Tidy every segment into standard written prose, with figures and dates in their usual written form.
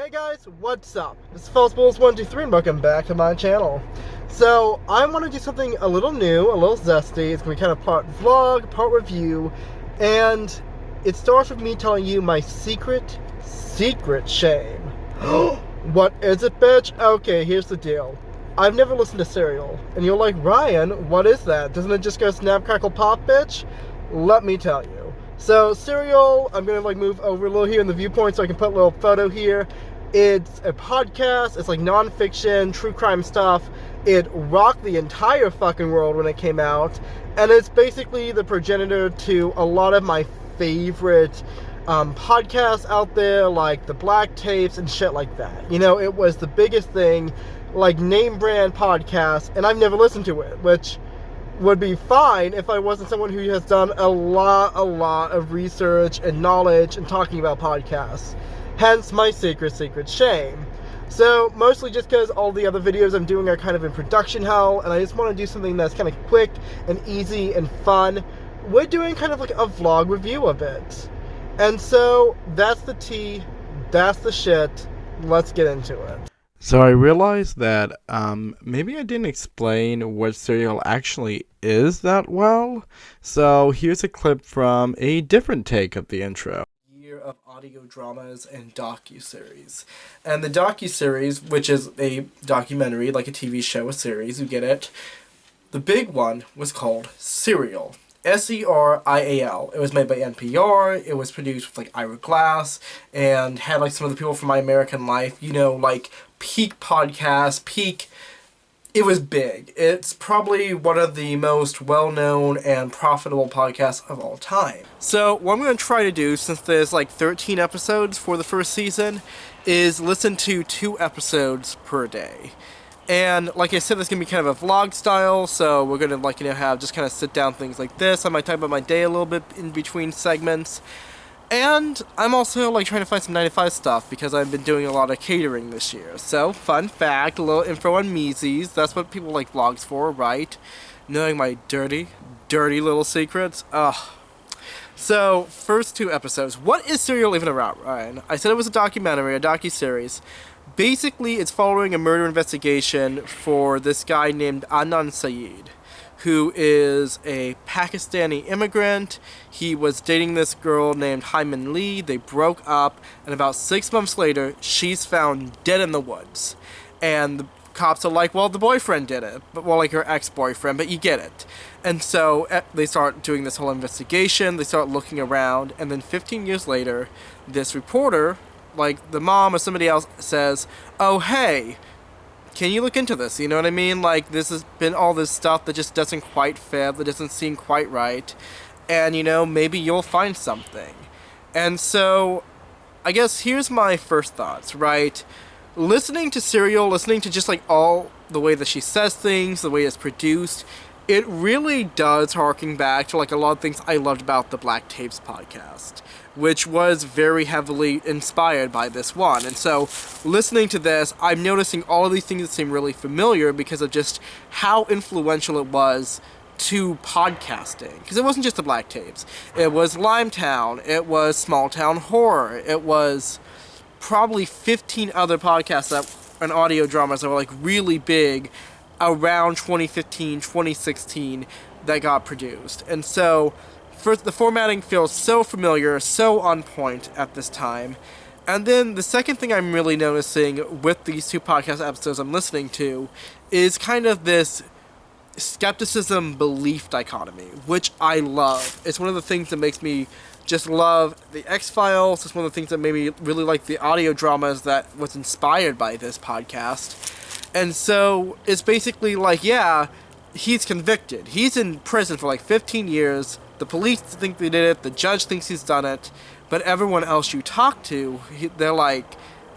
Hey guys, what's up? This is FellowsBulls123 and welcome back to my channel. So, I want to do something a little new, a little zesty. It's going to be kind of part vlog, part review, and it starts with me telling you my secret shame. What is it, bitch? Okay, here's the deal. I've never listened to Serial, and you're like, Ryan, what is that? Doesn't it just go snap, crackle, pop, bitch? Let me tell you. So, Serial, I'm going to move over a little here in the viewpoint so I can put a little photo here. It's a podcast, it's like non-fiction, true crime stuff. It rocked the entire fucking world when it came out. And it's basically the progenitor to a lot of my favorite podcasts out there, like the Black Tapes and shit like that. You know, it was the biggest thing, like name brand podcast, and I've never listened to it, which would be fine if I wasn't someone who has done a lot of research and knowledge and talking about podcasts. Hence my secret shame. So, mostly just because all the other videos I'm doing are kind of in production hell, and I just want to do something that's kind of quick and easy and fun. We're doing kind of like a vlog review of it. And so, that's the tea, that's the shit, let's get into it. So I realized that maybe I didn't explain what Serial actually is that well. So here's a clip from a different take of the intro. Year of audio dramas and docuseries. And the docuseries, which is a documentary, like a TV show, a series, you get it. The big one was called Serial. S-E-R-I-A-L. It was made by NPR, it was produced with, like, Ira Glass, and had, like, some of the people from My American Life, you know, like, peak podcast, peak... It was big. It's probably one of the most well-known and profitable podcasts of all time. So, what I'm going to try to do, since there's, like, 13 episodes for the first season, is listen to 2 episodes per day. And, like I said, it's going to be kind of a vlog style, so we're going to, like, you know, have just kind of sit down things like this. I might talk about my day a little bit in between segments. And I'm also, like, trying to find some 9 to 5 stuff, because I've been doing a lot of catering this year. So, fun fact, a little info on Meezies. That's what people like vlogs for, right? Knowing my dirty little secrets. Ugh. So, first 2 episodes. What is Serial even about, Ryan? I said it was a documentary, a docuseries. Basically, it's following a murder investigation for this guy named Adnan Syed, who is a Pakistani immigrant. He was dating this girl named Hyman Lee. They broke up, and about 6 months later, she's found dead in the woods. And the cops are like, well, the boyfriend did it. Well, like her ex-boyfriend, but you get it. And so they start doing this whole investigation. They start looking around, and then 15 years later, this reporter, like the mom or somebody else, says, oh, hey, can you look into this? You know what I mean? Like, this has been all this stuff that just doesn't quite fit, that doesn't seem quite right, and, you know, maybe you'll find something. And so, I guess here's my first thoughts, right? Listening to Serial, listening to just, like, all the way that she says things, the way it's produced, it really does harken back to, like, a lot of things I loved about the Black Tapes podcast, which was very heavily inspired by this one. And so, listening to this, I'm noticing all of these things that seem really familiar because of just how influential it was to podcasting. Because it wasn't just the Black Tapes. It was Limetown, it was Small Town Horror, it was probably 15 other podcasts that and audio dramas that were, like, really big around 2015, 2016 that got produced. And so, first, the formatting feels so familiar, so on point at this time. And then the second thing I'm really noticing with these 2 podcast episodes I'm listening to is kind of this skepticism-belief dichotomy, which I love. It's one of the things that makes me just love the X-Files. It's one of the things that made me really like the audio dramas that was inspired by this podcast. And so, it's basically like, yeah, he's convicted. He's in prison for like 15 years. The police think they did it. The judge thinks he's done it. But everyone else you talk to, they're like,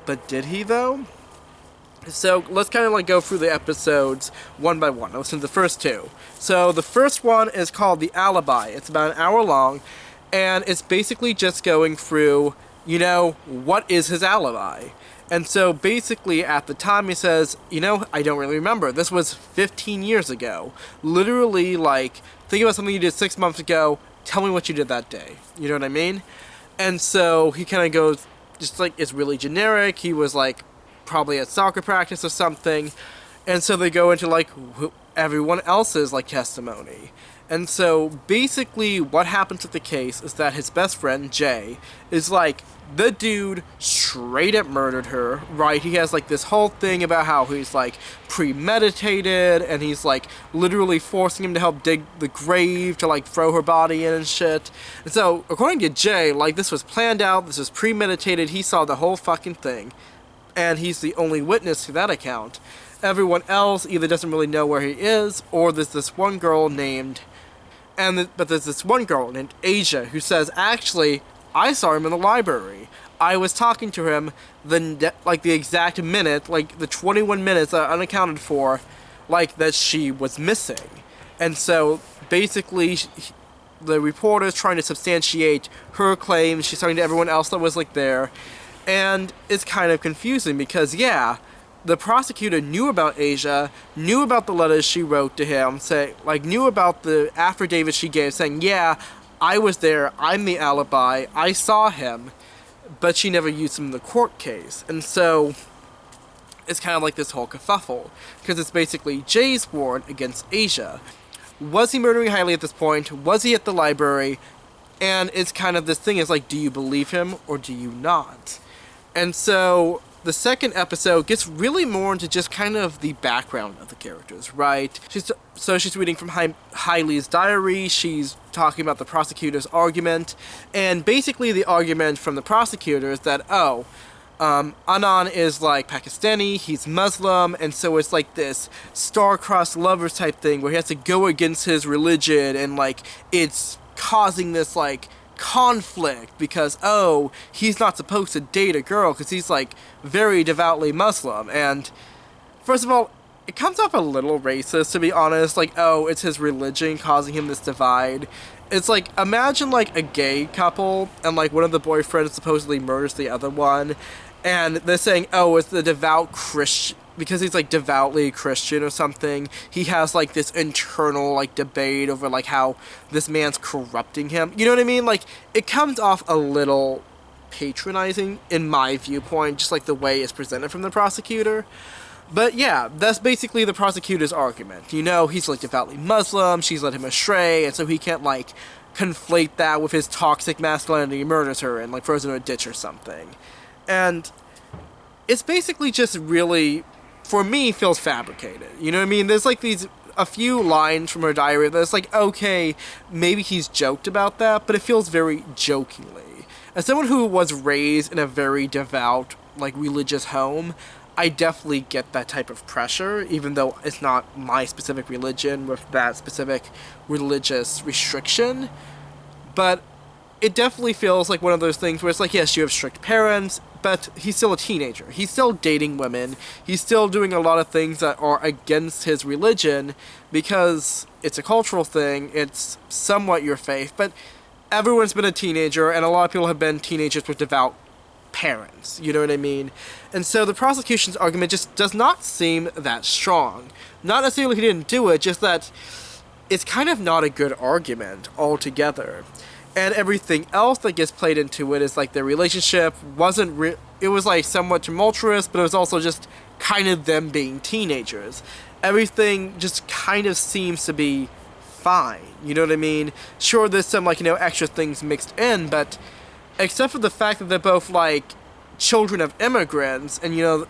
but did he though? So, let's kind of like go through the episodes one by one. Listen to the first 2. So, the first one is called The Alibi. It's about an hour long. And it's basically just going through, you know, what is his alibi? And so, basically, at the time, he says, you know, I don't really remember. This was 15 years ago. Literally, like, think about something you did 6 months ago. Tell me what you did that day. You know what I mean? And so, he kind of goes just like is really generic. He was like probably at soccer practice or something. And so they go into like everyone else's like testimony. And so basically what happens with the case is that his best friend Jay is like, the dude straight up murdered her, right? He has like this whole thing about how he's like premeditated, and he's like literally forcing him to help dig the grave to like throw her body in and shit. And so according to Jay, like this was planned out, this was premeditated, he saw the whole fucking thing, and he's the only witness to that account. Everyone else either doesn't really know where he is, or there's this one girl named, but there's this one girl named Asia who says, actually, I saw him in the library. I was talking to him the exact minute, like the 21 minutes that are unaccounted for, like that she was missing. And so basically the reporter is trying to substantiate her claims. She's talking to everyone else that was like there. And it's kind of confusing because, yeah, the prosecutor knew about Asia, knew about the letters she wrote to him, knew about the affidavit she gave saying, yeah, I was there, I'm the alibi, I saw him, but she never used him in the court case. And so it's kind of like this whole kerfuffle, because it's basically Jay's warrant against Asia. Was he murdering Hailey at this point? Was he at the library? And it's kind of this thing, is like, do you believe him or do you not? And so the second episode gets really more into just kind of the background of the characters, right? She's reading from Hailey's diary, she's talking about the prosecutor's argument, and basically the argument from the prosecutor is that, Anand is like Pakistani, he's Muslim, and so it's like this star-crossed lovers type thing where he has to go against his religion, and like it's causing this like conflict because he's not supposed to date a girl because he's like very devoutly Muslim. And first of all, it comes off a little racist, to be honest, like, it's his religion causing him this divide. It's like, imagine like a gay couple and like one of the boyfriends supposedly murders the other one, and they're saying, it's the devout Christian, because he's like devoutly Christian or something. He has like this internal like debate over like how this man's corrupting him. You know what I mean? Like, it comes off a little patronizing in my viewpoint, just like the way it's presented from the prosecutor. But yeah, that's basically the prosecutor's argument. You know, he's like devoutly Muslim, she's led him astray, and so he can't like conflate that with his toxic masculinity. He murders her and like throws her in a ditch or something. And it's basically just really, for me, feels fabricated. You know what I mean? There's like a few lines from her diary that's like, okay, maybe he's joked about that, but it feels very jokingly. As someone who was raised in a very devout, like, religious home, I definitely get that type of pressure, even though it's not my specific religion with that specific religious restriction. But it definitely feels like one of those things where it's like, yes, you have strict parents, but he's still a teenager. He's still dating women. He's still doing a lot of things that are against his religion because it's a cultural thing. It's somewhat your faith, but everyone's been a teenager, and a lot of people have been teenagers with devout parents. You know what I mean? And so the prosecution's argument just does not seem that strong. Not necessarily he didn't do it, just that it's kind of not a good argument altogether. And everything else that gets played into it is like their relationship wasn't it was like somewhat tumultuous, but it was also just kind of them being teenagers. Everything just kind of seems to be fine, you know what I mean? Sure, there's some like, extra things mixed in, but except for the fact that they're both like children of immigrants, and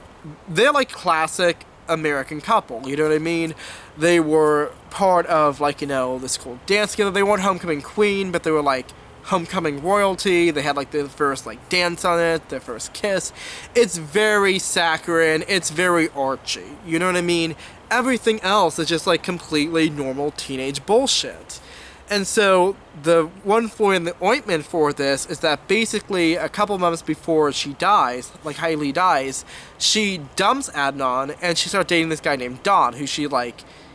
they're like classic American couple, you know what I mean? They were part of like, this cool dance together. They weren't homecoming queen, but they were like homecoming royalty. They had like their first like dance on it, their first kiss. It's very saccharine, it's very Archie, you know what I mean? Everything else is just like completely normal teenage bullshit. And so the one flaw in the ointment for this is that basically a couple months before she dies, like Hailey dies, she dumps Adnan and she starts dating this guy named Don, who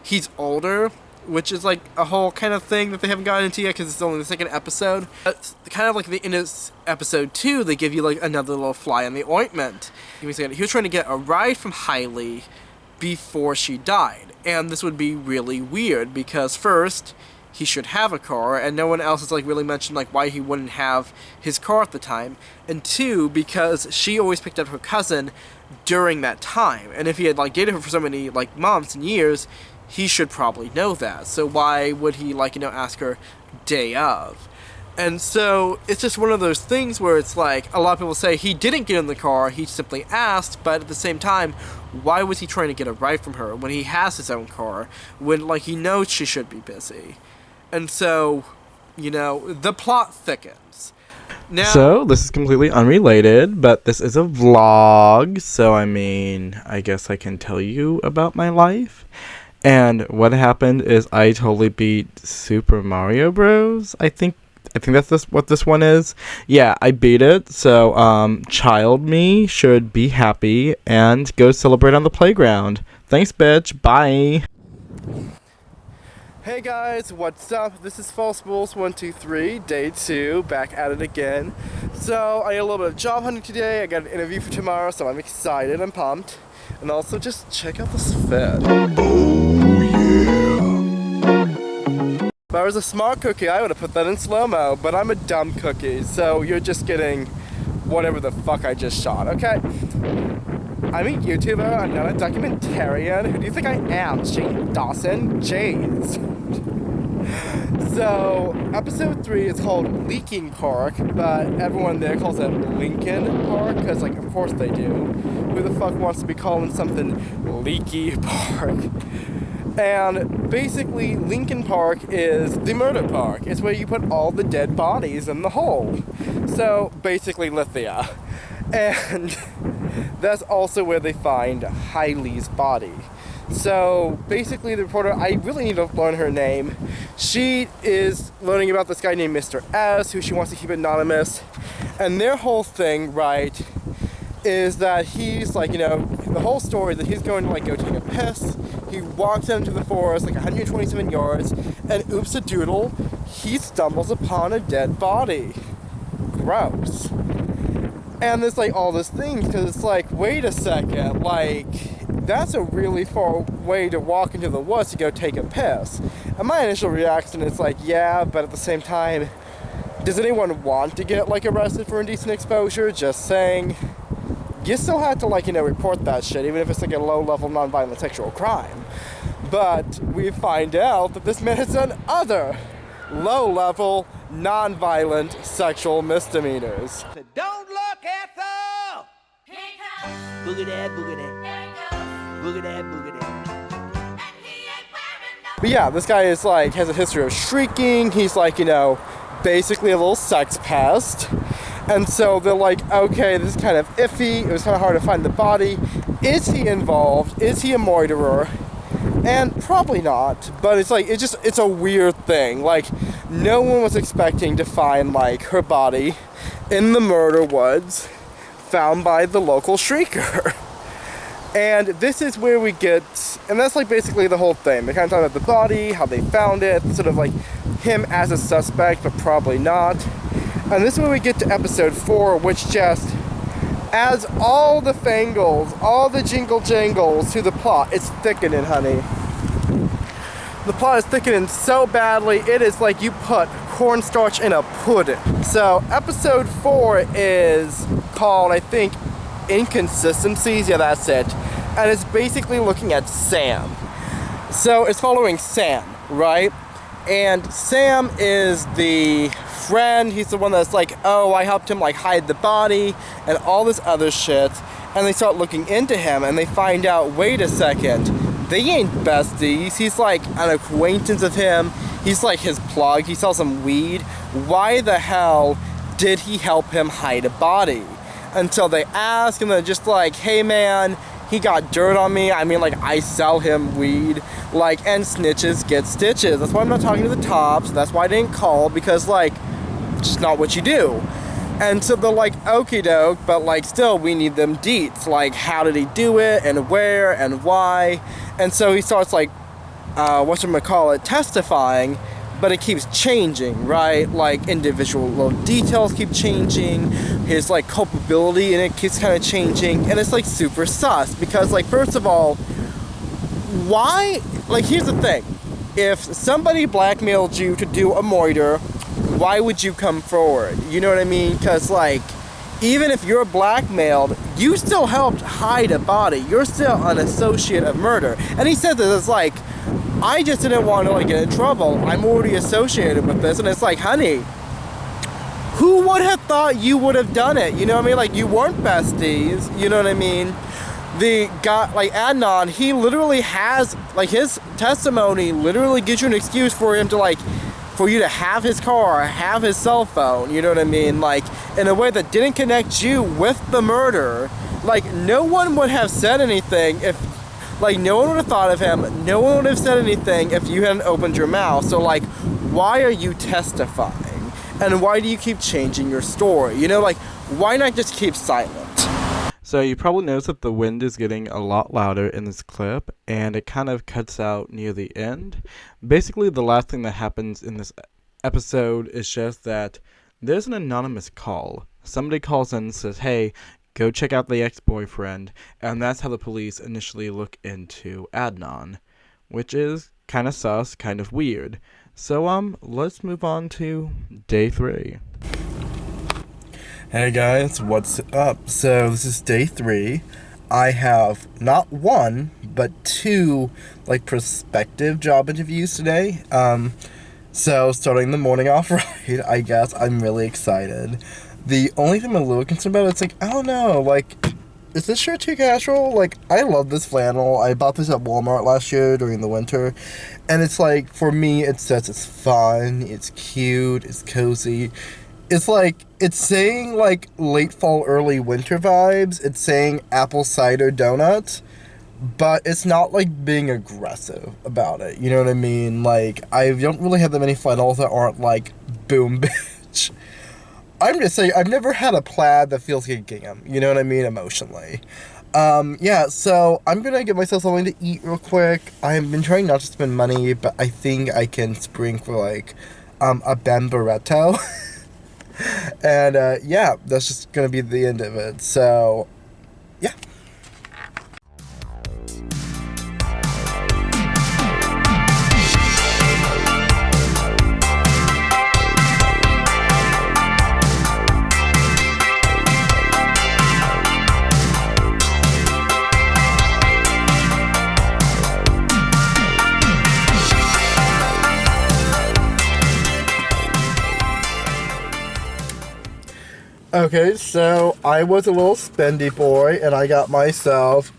he's older, which is like a whole kind of thing that they haven't gotten into yet because it's only the second episode. But kind of like the end of episode 2, they give you like another little fly in the ointment. He was trying to get a ride from Hailey before she died. And this would be really weird because first, he should have a car, and no one else has like really mentioned like why he wouldn't have his car at the time. And two, because she always picked up her cousin during that time, and if he had like dated her for so many like months and years, he should probably know that. So why would he like, ask her day of? And so it's just one of those things where it's like a lot of people say he didn't get in the car, he simply asked, but at the same time, why was he trying to get a ride from her when he has his own car, when like he knows she should be busy? And so, the plot thickens. Now, so, this is completely unrelated, but this is a vlog, so I guess I can tell you about my life. And what happened is I totally beat Super Mario Bros. I think that's what this one is. Yeah, I beat it, so, child me should be happy and go celebrate on the playground. Thanks, bitch. Bye. hey guys, what's up? This is False Bulls 123, day 2, back at it again. So, I got a little bit of job hunting today, I got an interview for tomorrow, so I'm excited, I'm pumped. And also, just check out this fit. Oh yeah! If I was a smart cookie, I would have put that in slow-mo, but I'm a dumb cookie, so you're just getting whatever the fuck I just shot, okay? I'm a YouTuber, I'm not a documentarian. Who do you think I am? Shane Dawson? Jays. So, episode 3 is called Leaking Park, but everyone there calls it Lincoln Park, because, like, of course they do. Who the fuck wants to be calling something Leaky Park? And basically, Lincoln Park is the murder park. It's where you put all the dead bodies in the hole. So, basically Lithia. And that's also where they find Hailey's body. So, basically the reporter, I really need to learn her name. She is learning about this guy named Mr. S, who she wants to keep anonymous. And their whole thing, right, is that he's like, the whole story that he's going to like go take a piss. He walks out into the forest like 127 yards, and oops-a-doodle, he stumbles upon a dead body. Gross. And there's like all these things, because it's like, wait a second, like, that's a really far way to walk into the woods to go take a piss. And my initial reaction is like, yeah, but at the same time, does anyone want to get like arrested for indecent exposure? Just saying. You still have to like, report that shit, even if it's like a low-level non-violent sexual crime. But we find out that this man has done other low-level, non-violent sexual misdemeanors. So don't look at the boogie that, boogie that, boogie that, boogie that. But yeah, this guy is like, has a history of shrieking. He's like, basically a little sex pest. And so they're like, okay, this is kind of iffy. It was kind of hard to find the body. Is he involved? Is he a murderer? And probably not. But it's like, it's a weird thing. Like, no one was expecting to find like her body in the murder woods found by the local shrieker. And this is where we get, and that's like basically the whole thing. They kind of talk about the body, how they found it, sort of like him as a suspect, but probably not. And this is where we get to episode 4, which just adds all the fangles, all the jingle jangles to the plot. It's thickening, honey. The plot is thickening so badly, it is like you put cornstarch in a pudding. So, episode 4 is called, I think, Inconsistencies. Yeah, that's it. And it's basically looking at Sam. So, it's following Sam, right? And Sam is the friend. He's the one that's like, oh, I helped him like hide the body and all this other shit. And they start looking into him and they find out, wait a second, they ain't besties. He's like an acquaintance of him. He's like his plug. He sells some weed. Why the hell did he help him hide a body? Until they ask and they're just like, hey man, he got dirt on me. I mean, like, I sell him weed. Like, and snitches get stitches. That's why I'm not talking to the tops. That's why I didn't call, because, like, it's just not what you do. And so they're like, okie doke, but, like, still, we need them deets. Like, how did he do it, and where, and why? And so he starts, like, whatchamacallit, testifying, but it keeps changing, right? Like, individual little details keep changing, his, like, culpability in it keeps kind of changing, and it's, like, super sus, because, like, first of all, why, like, here's the thing, if somebody blackmailed you to do a murder, why would you come forward? You know what I mean? Because, like, even if you're blackmailed, you still helped hide a body. You're still an associate of murder. And he said this, it's like, I just didn't want to, like, get in trouble. I'm already associated with this. And it's like, honey, who would have thought you would have done it? You know what I mean? Like, you weren't besties. You know what I mean? The guy, like, Adnan, he literally has, like, his testimony literally gives you an excuse for him to, like, for you to have his car, have his cell phone, you know what I mean? Like, in a way that didn't connect you with the murder. Like, no one would have said anything if, like, no one would have thought of him. No one would have said anything if you hadn't opened your mouth. So, like, why are you testifying? And why do you keep changing your story? You know, like, why not just keep silent? So you probably noticed that the wind is getting a lot louder in this clip, and it kind of cuts out near the end. Basically, the last thing that happens in this episode is just that there's an anonymous call. Somebody calls in and says, hey, go check out the ex-boyfriend, and that's how the police initially look into Adnan, which is kind of sus, kind of weird. So, let's move on to day 3. Hey guys, what's up? So this is day 3. I have not one, but 2, like, prospective job interviews today. So starting the morning off right, I guess. I'm really excited. The only thing I'm a little concerned about, it's like, I don't know, like, is this shirt too casual? Like, I love this flannel. I bought this at Walmart last year during the winter. And it's like, for me, it says it's fun, it's cute, it's cozy. It's like, it's saying, like, late fall, early winter vibes. It's saying apple cider donuts. But it's not, like, being aggressive about it. You know what I mean? Like, I don't really have that many flannels that aren't, like, boom, bitch. I'm just saying, I've never had a plaid that feels like a gingham. You know what I mean? Emotionally. Yeah, so I'm gonna get myself something to eat real quick. I've been trying not to spend money, but I think I can spring for, like, a Bambaretto. And, yeah, that's just gonna be the end of it. So, yeah. Okay, so I was a little spendy boy, and I got myself,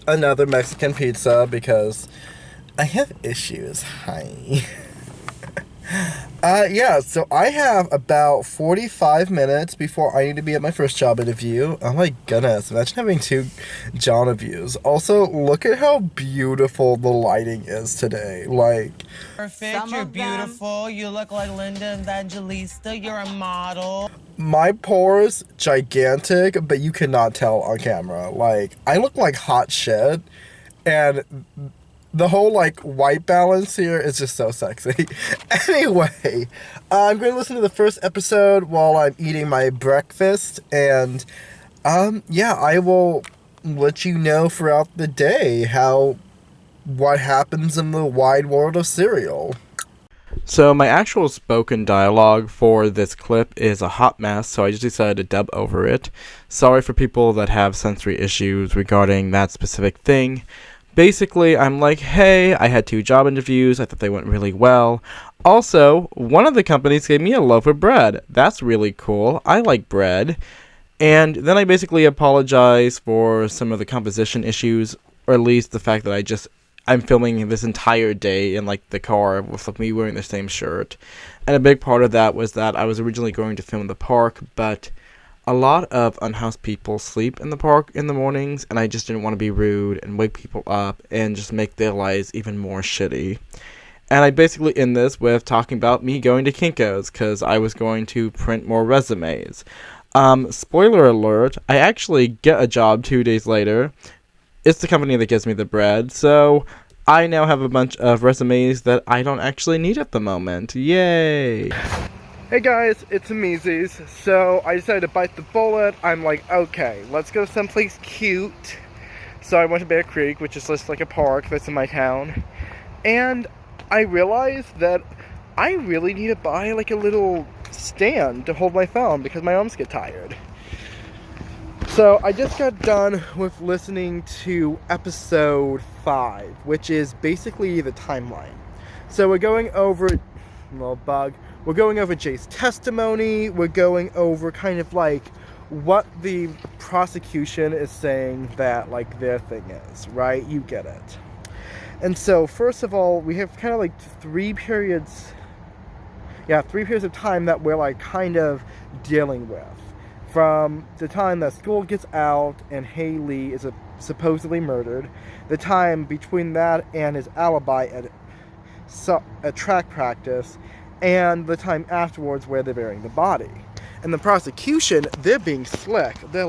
another Mexican pizza, because I have issues, hi. Yeah, so I have about 45 minutes before I need to be at my first job interview. Oh my goodness, imagine having 2 job interviews. Also, look at how beautiful the lighting is today, like... Perfect, you're beautiful, you look like Linda Evangelista, you're a model. My pores, gigantic, but you cannot tell on camera. Like, I look like hot shit, and the whole, like, white balance here is just so sexy. Anyway, I'm going to listen to the first episode while I'm eating my breakfast, and, yeah, I will let you know throughout the day what happens in the wide world of cereal. So my actual spoken dialogue for this clip is a hot mess, so I just decided to dub over it. Sorry for people that have sensory issues regarding that specific thing. Basically, I'm like, hey, I had 2 job interviews, I thought they went really well. Also, one of the companies gave me a loaf of bread. That's really cool. I like bread. And then I basically apologize for some of the composition issues, or at least the fact that I'm filming this entire day in, like, the car with me wearing the same shirt. And a big part of that was that I was originally going to film in the park, but a lot of unhoused people sleep in the park in the mornings, and I just didn't want to be rude and wake people up and just make their lives even more shitty. And I basically end this with talking about me going to Kinko's, because I was going to print more resumes. Spoiler alert, I actually get a job 2 days later. It's the company that gives me the bread, so I now have a bunch of resumes that I don't actually need at the moment. Yay! Hey guys, it's Ameezy's. So I decided to bite the bullet. I'm like, okay, let's go someplace cute. So I went to Bear Creek, which is just like a park that's in my town. And I realized that I really need to buy like a little stand to hold my phone because my arms get tired. So I just got done with listening to episode 5, which is basically the timeline. So we're going over, little bug, we're going over Jay's testimony, we're going over kind of like what the prosecution is saying that like their thing is, right? You get it. And so first of all, we have kind of like three periods of time that we're like kind of dealing with. From the time that school gets out and Haley is supposedly murdered, the time between that and his alibi at track practice, and the time afterwards where they're burying the body. And the prosecution, they're being slick. They're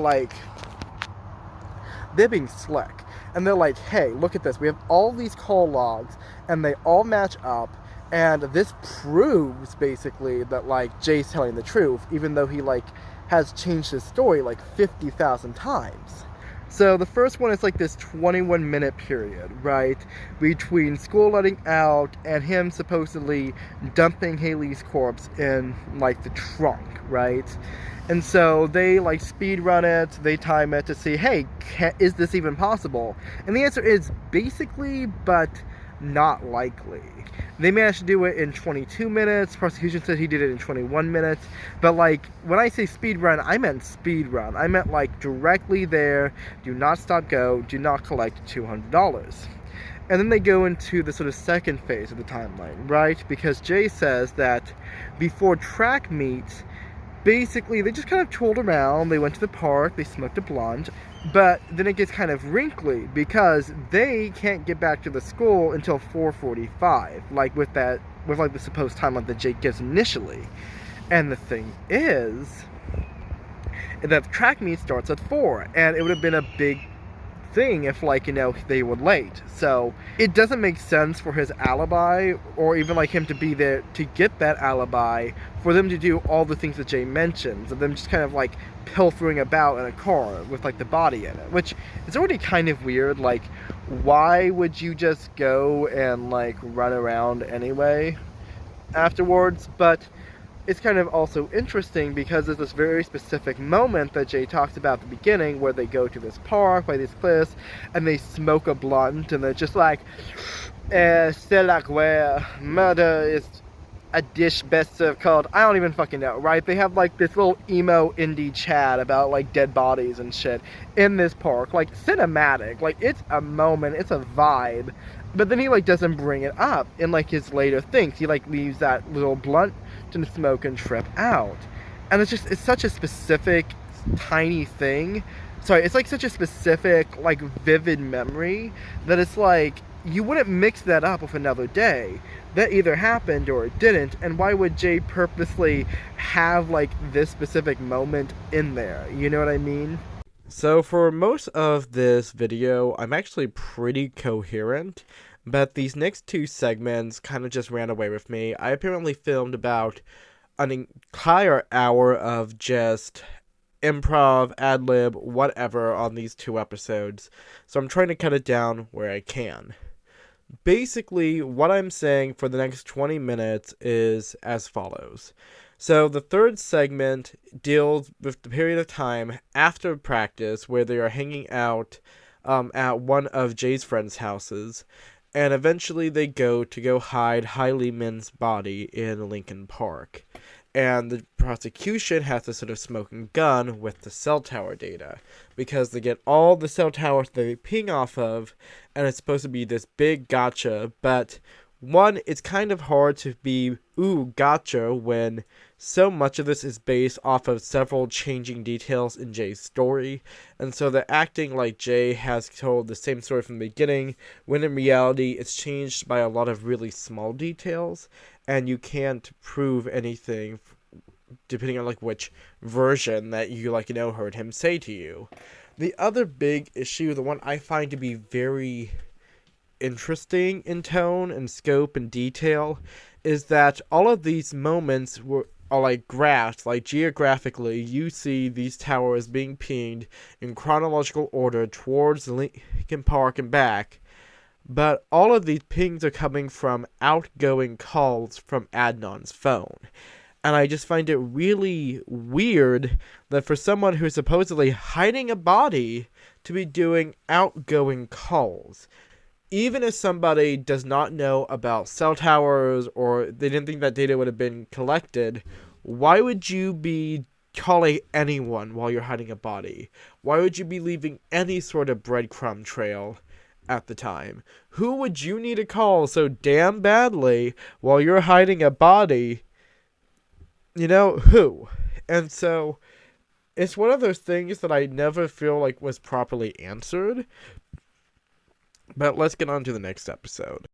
being slick. And they're like, hey, look at this. We have all these call logs, and they all match up. And this proves, basically, that, like, Jay's telling the truth, even though he, like, has changed his story, like, 50,000 times. So the first one is, like, this 21-minute period, right? Between school letting out and him supposedly dumping Haley's corpse in, like, the trunk, right? And so they, like, speed run it, they time it to see, hey, is this even possible? And the answer is basically, but not likely. They managed to do it in 22 minutes. Prosecution said he did it in 21 minutes. But, like, when I say speed run, I meant speed run. I meant, like, directly there, do not stop, go, do not collect $200. And then they go into the sort of second phase of the timeline, right? Because Jay says that before track meet, basically, they just kind of trolled around, they went to the park, they smoked a blunt, but then it gets kind of wrinkly because they can't get back to the school until 4:45, like with the supposed timeline that Jake gives initially. And the thing is that the track meet starts at 4, and it would have been a big thing if, like, you know, they were late. So it doesn't make sense for his alibi, or even like him to be there to get that alibi, for them to do all the things that Jay mentions, of them just kind of like pilfering about in a car with like the body in it, which is already kind of weird. Like, why would you just go and like run around anyway afterwards? But it's kind of also interesting because there's this very specific moment that Jay talks about at the beginning where they go to this park by these cliffs and they smoke a blunt and they're just like, c'est la guerre, murder is a dish best served cold. I don't even fucking know, right? They have like this little emo indie chat about like dead bodies and shit in this park, like cinematic, like it's a moment, it's a vibe. But then he like doesn't bring it up in like his later things. He like leaves that little blunt to smoke and trip out. And it's such a specific tiny thing. Sorry, it's like such a specific, like vivid memory that it's like you wouldn't mix that up with another day. That either happened or it didn't, and why would Jay purposely have like this specific moment in there? You know what I mean? So for most of this video, I'm actually pretty coherent, but these next two segments kind of just ran away with me. I apparently filmed about an entire hour of just improv, ad-lib, whatever on these two episodes, so I'm trying to cut it down where I can. Basically, what I'm saying for the next 20 minutes is as follows. So the third segment deals with the period of time after practice where they are hanging out at one of Jay's friends' houses, and eventually they go hide Hailey Min's body in Lincoln Park. And the prosecution has to sort of smoking gun with the cell tower data, because they get all the cell towers they ping off of, and it's supposed to be this big gotcha, but one, it's kind of hard to be, ooh, gotcha, when so much of this is based off of several changing details in Jay's story, and so they're acting like Jay has told the same story from the beginning, when in reality it's changed by a lot of really small details, and you can't prove anything depending on like which version that you like, you know, heard him say to you. The other big issue, the one I find to be very interesting in tone and scope and detail, is that all of these moments are like graphed, like geographically you see these towers being pinged in chronological order towards Lincoln Park and back, but all of these pings are coming from outgoing calls from Adnan's phone. And I just find it really weird that for someone who's supposedly hiding a body to be doing outgoing calls. Even if somebody does not know about cell towers or they didn't think that data would have been collected, why would you be calling anyone while you're hiding a body? Why would you be leaving any sort of breadcrumb trail at the time? Who would you need to call so damn badly while you're hiding a body? You know, who? And so, it's one of those things that I never feel like was properly answered. But let's get on to the next episode.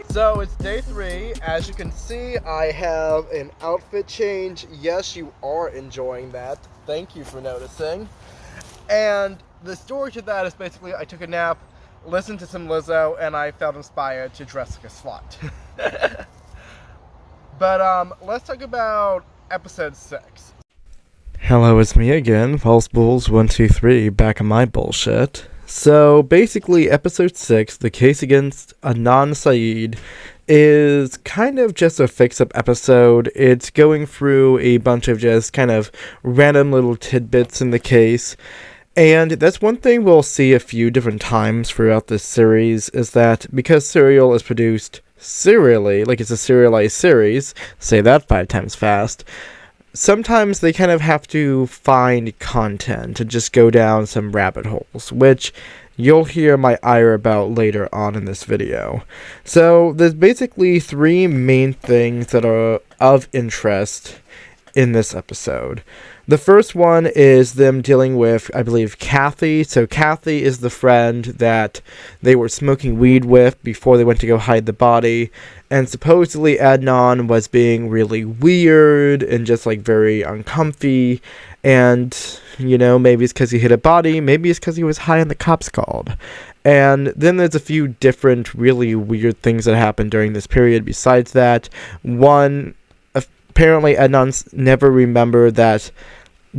So it's day 3. As you can see, I have an outfit change. Yes, you are enjoying that. Thank you for noticing. And the story to that is basically I took a nap, listened to some Lizzo, and I felt inspired to dress like a slut. But let's talk about episode 6. Hello, it's me again, False Bulls 123, back on my bullshit. So basically, episode 6, the case against Adnan Syed, is kind of just a fix-up episode. It's going through a bunch of just kind of random little tidbits in the case. And that's one thing we'll see a few different times throughout this series, is that because Serial is produced serially, like it's a serialized series, say that 5 times fast, sometimes they kind of have to find content and just go down some rabbit holes, which you'll hear my ire about later on in this video. So there's basically 3 main things that are of interest in this episode. The first one is them dealing with, I believe, Kathy. So Kathy is the friend that they were smoking weed with before they went to go hide the body. And supposedly Adnan was being really weird and just like very uncomfy. And, you know, maybe it's because he hit a body. Maybe it's because he was high and the cops called. And then there's a few different really weird things that happened during this period besides that. One, apparently Adnan never remembered that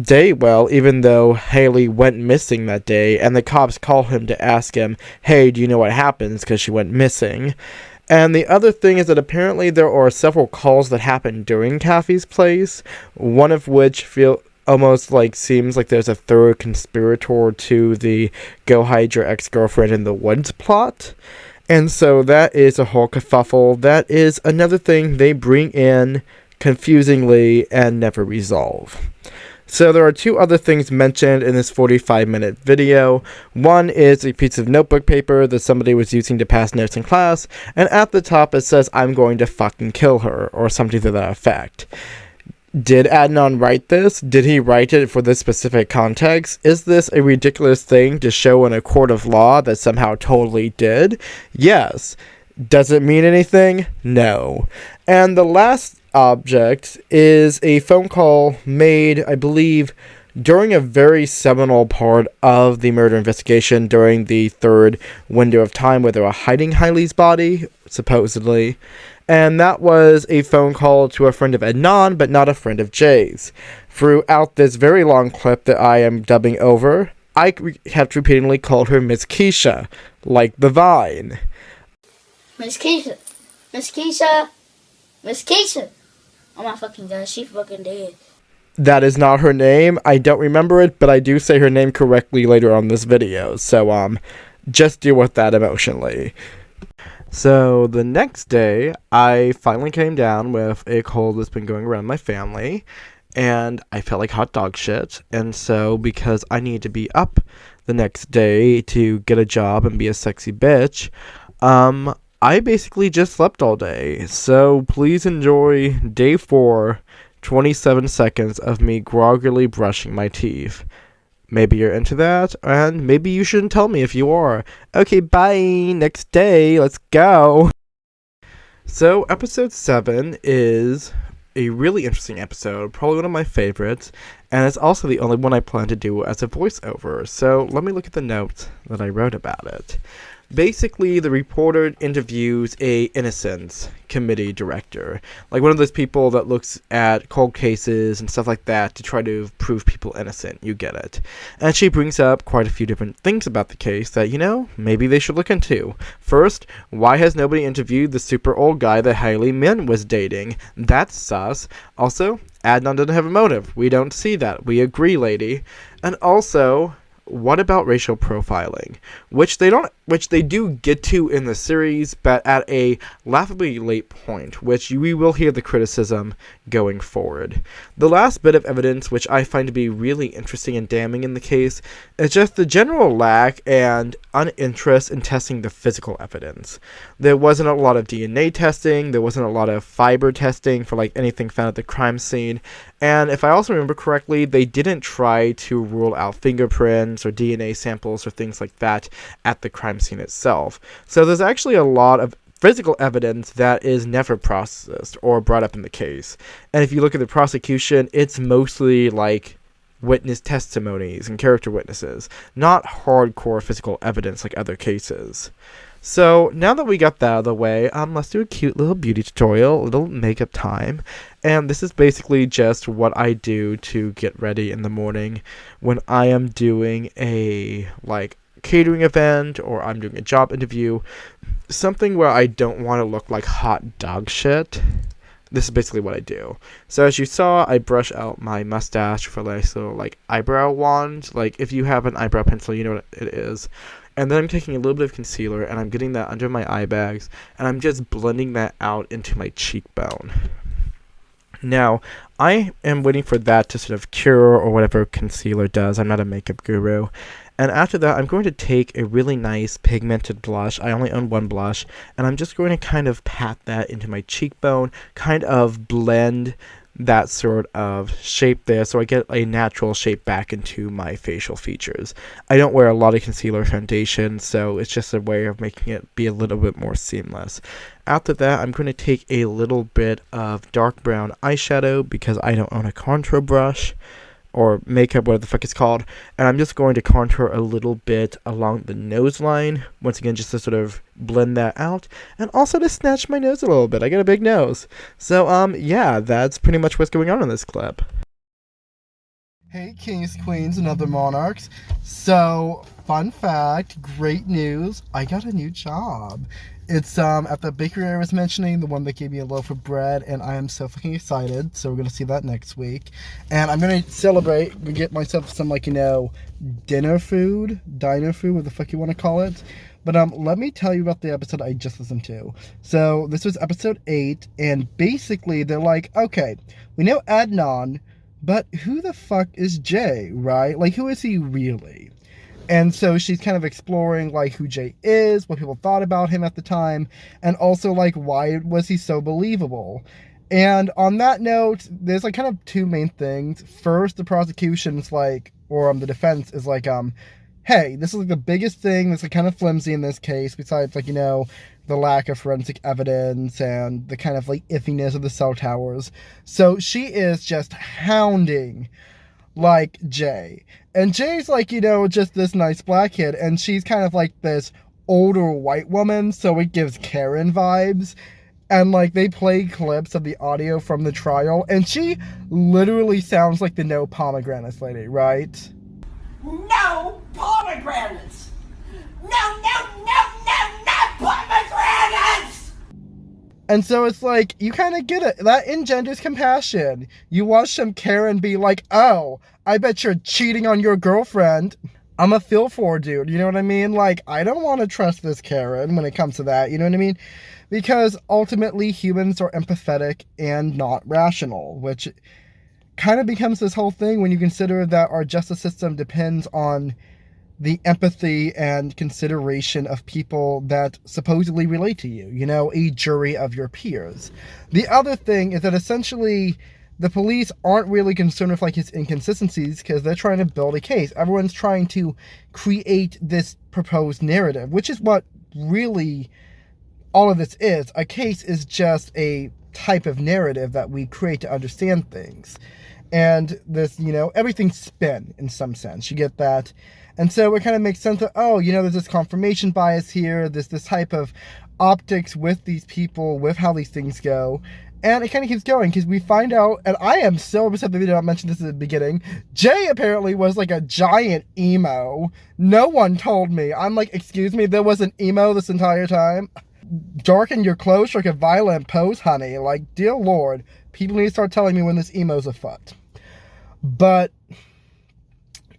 day well, even though Haley went missing that day, and the cops call him to ask him, hey, do you know what happens, because she went missing. And the other thing is that apparently there are several calls that happened during Kathy's place, one of which almost like seems like there's a third conspirator to the go hide your ex-girlfriend in the woods plot. And so that is a whole kerfuffle. That is another thing they bring in confusingly and never resolve. So there are 2 other things mentioned in this 45-minute video. One is a piece of notebook paper that somebody was using to pass notes in class, and at the top it says, I'm going to fucking kill her, or something to that effect. Did Adnan write this? Did he write it for this specific context? Is this a ridiculous thing to show in a court of law that somehow totally did? Yes. Does it mean anything? No. And the last object is a phone call made, I believe, during a very seminal part of the murder investigation during the 3rd window of time where they were hiding Hailey's body, supposedly. And that was a phone call to a friend of Adnan, but not a friend of Jay's. Throughout this very long clip that I am dubbing over, I have repeatedly called her Miss Keisha, like the Vine. Miss Keisha. Miss Keisha. Miss Keisha. Oh my fucking god, she fucking dead. That is not her name. I don't remember it, but I do say her name correctly later on this video. So, just deal with that emotionally. So, the next day, I finally came down with a cold that's been going around my family. And I felt like hot dog shit. And so, because I need to be up the next day to get a job and be a sexy bitch, I basically just slept all day. So please enjoy day 4, 27 seconds of me groggily brushing my teeth. Maybe you're into that, and maybe you shouldn't tell me if you are. Okay, bye. Next day. Let's go. So episode 7 is a really interesting episode, probably one of my favorites, and it's also the only one I plan to do as a voiceover. So let me look at the notes that I wrote about it. Basically, the reporter interviews a innocence committee director, like one of those people that looks at cold cases and stuff like that to try to prove people innocent. You get it. And she brings up quite a few different things about the case that, maybe they should look into. First, why has nobody interviewed the super old guy that Hailey Min was dating? That's sus. Also, Adnan doesn't have a motive. We don't see that. We agree, lady. And also, what about racial profiling? Which they do get to in the series, but at a laughably late point, which we will hear the criticism going forward. The last bit of evidence, which I find to be really interesting and damning in the case, is just the general lack and uninterest in testing the physical evidence. There wasn't a lot of DNA testing, there wasn't a lot of fiber testing for anything found at the crime scene, and if I also remember correctly, they didn't try to rule out fingerprints or DNA samples or things like that at the crime scene itself. So there's actually a lot of physical evidence that is never processed or brought up in the case. And if you look at the prosecution, it's mostly witness testimonies and character witnesses, not hardcore physical evidence like other cases. So now that we got that out of the way, let's do a cute little beauty tutorial, a little makeup time. And this is basically just what I do to get ready in the morning when I am doing a catering event or I'm doing a job interview, something where I don't want to look like hot dog shit. This is basically what I do. So as you saw, I brush out my mustache for nice little eyebrow wand. If you have an eyebrow pencil, you know what it is. And then I'm taking a little bit of concealer and I'm getting that under my eye bags and I'm just blending that out into my cheekbone. Now, I am waiting for that to sort of cure or whatever concealer does. I'm not a makeup guru. And after that, I'm going to take a really nice pigmented blush. I only own one blush. And I'm just going to kind of pat that into my cheekbone, kind of blend that sort of shape there so I get a natural shape back into my facial features. I don't wear a lot of concealer foundation, so it's just a way of making it be a little bit more seamless. After that, I'm going to take a little bit of dark brown eyeshadow because I don't own a contour brush or makeup, whatever the fuck it's called, and I'm just going to contour a little bit along the nose line, once again just to sort of blend that out, and also to snatch my nose a little bit. I got a big nose. So, yeah, that's pretty much what's going on in this clip. Hey, kings, queens, and other monarchs. So, fun fact, great news, I got a new job. It's at the bakery I was mentioning, the one that gave me a loaf of bread, and I am so fucking excited. So we're gonna see that next week, and I'm gonna celebrate, get myself some diner food, what the fuck you want to call it. But let me tell you about the episode I just listened to. So this was episode 8, and basically they're like, okay, we know Adnan, but who the fuck is Jay, right? Who is he really? And so she's kind of exploring, who Jay is, what people thought about him at the time, and also, why was he so believable? And on that note, there's, kind of two main things. First, the prosecution's, or the defense is, hey, this is, the biggest thing that's, kind of flimsy in this case, besides, the lack of forensic evidence and the kind of, iffiness of the cell towers. So she is just hounding Jay. And Jay's just this nice black kid, and she's kind of this older white woman, so it gives Karen vibes. And they play clips of the audio from the trial, and she literally sounds like the no pomegranates lady, right? No pomegranates! No pomegranates! And so it's you kind of get it. That engenders compassion. You watch some Karen be like, oh, I bet you're cheating on your girlfriend. I'm a feel for dude, you know what I mean? I don't want to trust this Karen when it comes to that, you know what I mean? Because ultimately humans are empathetic and not rational, which kind of becomes this whole thing when you consider that our justice system depends on the empathy and consideration of people that supposedly relate to you, a jury of your peers. The other thing is that essentially the police aren't really concerned with his inconsistencies because they're trying to build a case. Everyone's trying to create this proposed narrative, which is what really all of this is. A case is just a type of narrative that we create to understand things. And this, everything's spin in some sense. You get that. And so it kind of makes sense that, oh, you know, there's this confirmation bias here, this type of optics with these people, with how these things go. And it kind of keeps going, because we find out, and I am so upset that we did not mention this at the beginning, Jay apparently was like a giant emo. No one told me. I'm like, excuse me, there was an emo this entire time? Darken your clothes, strike a violent pose, honey. Like, dear Lord, people need to start telling me when this emo's afoot. But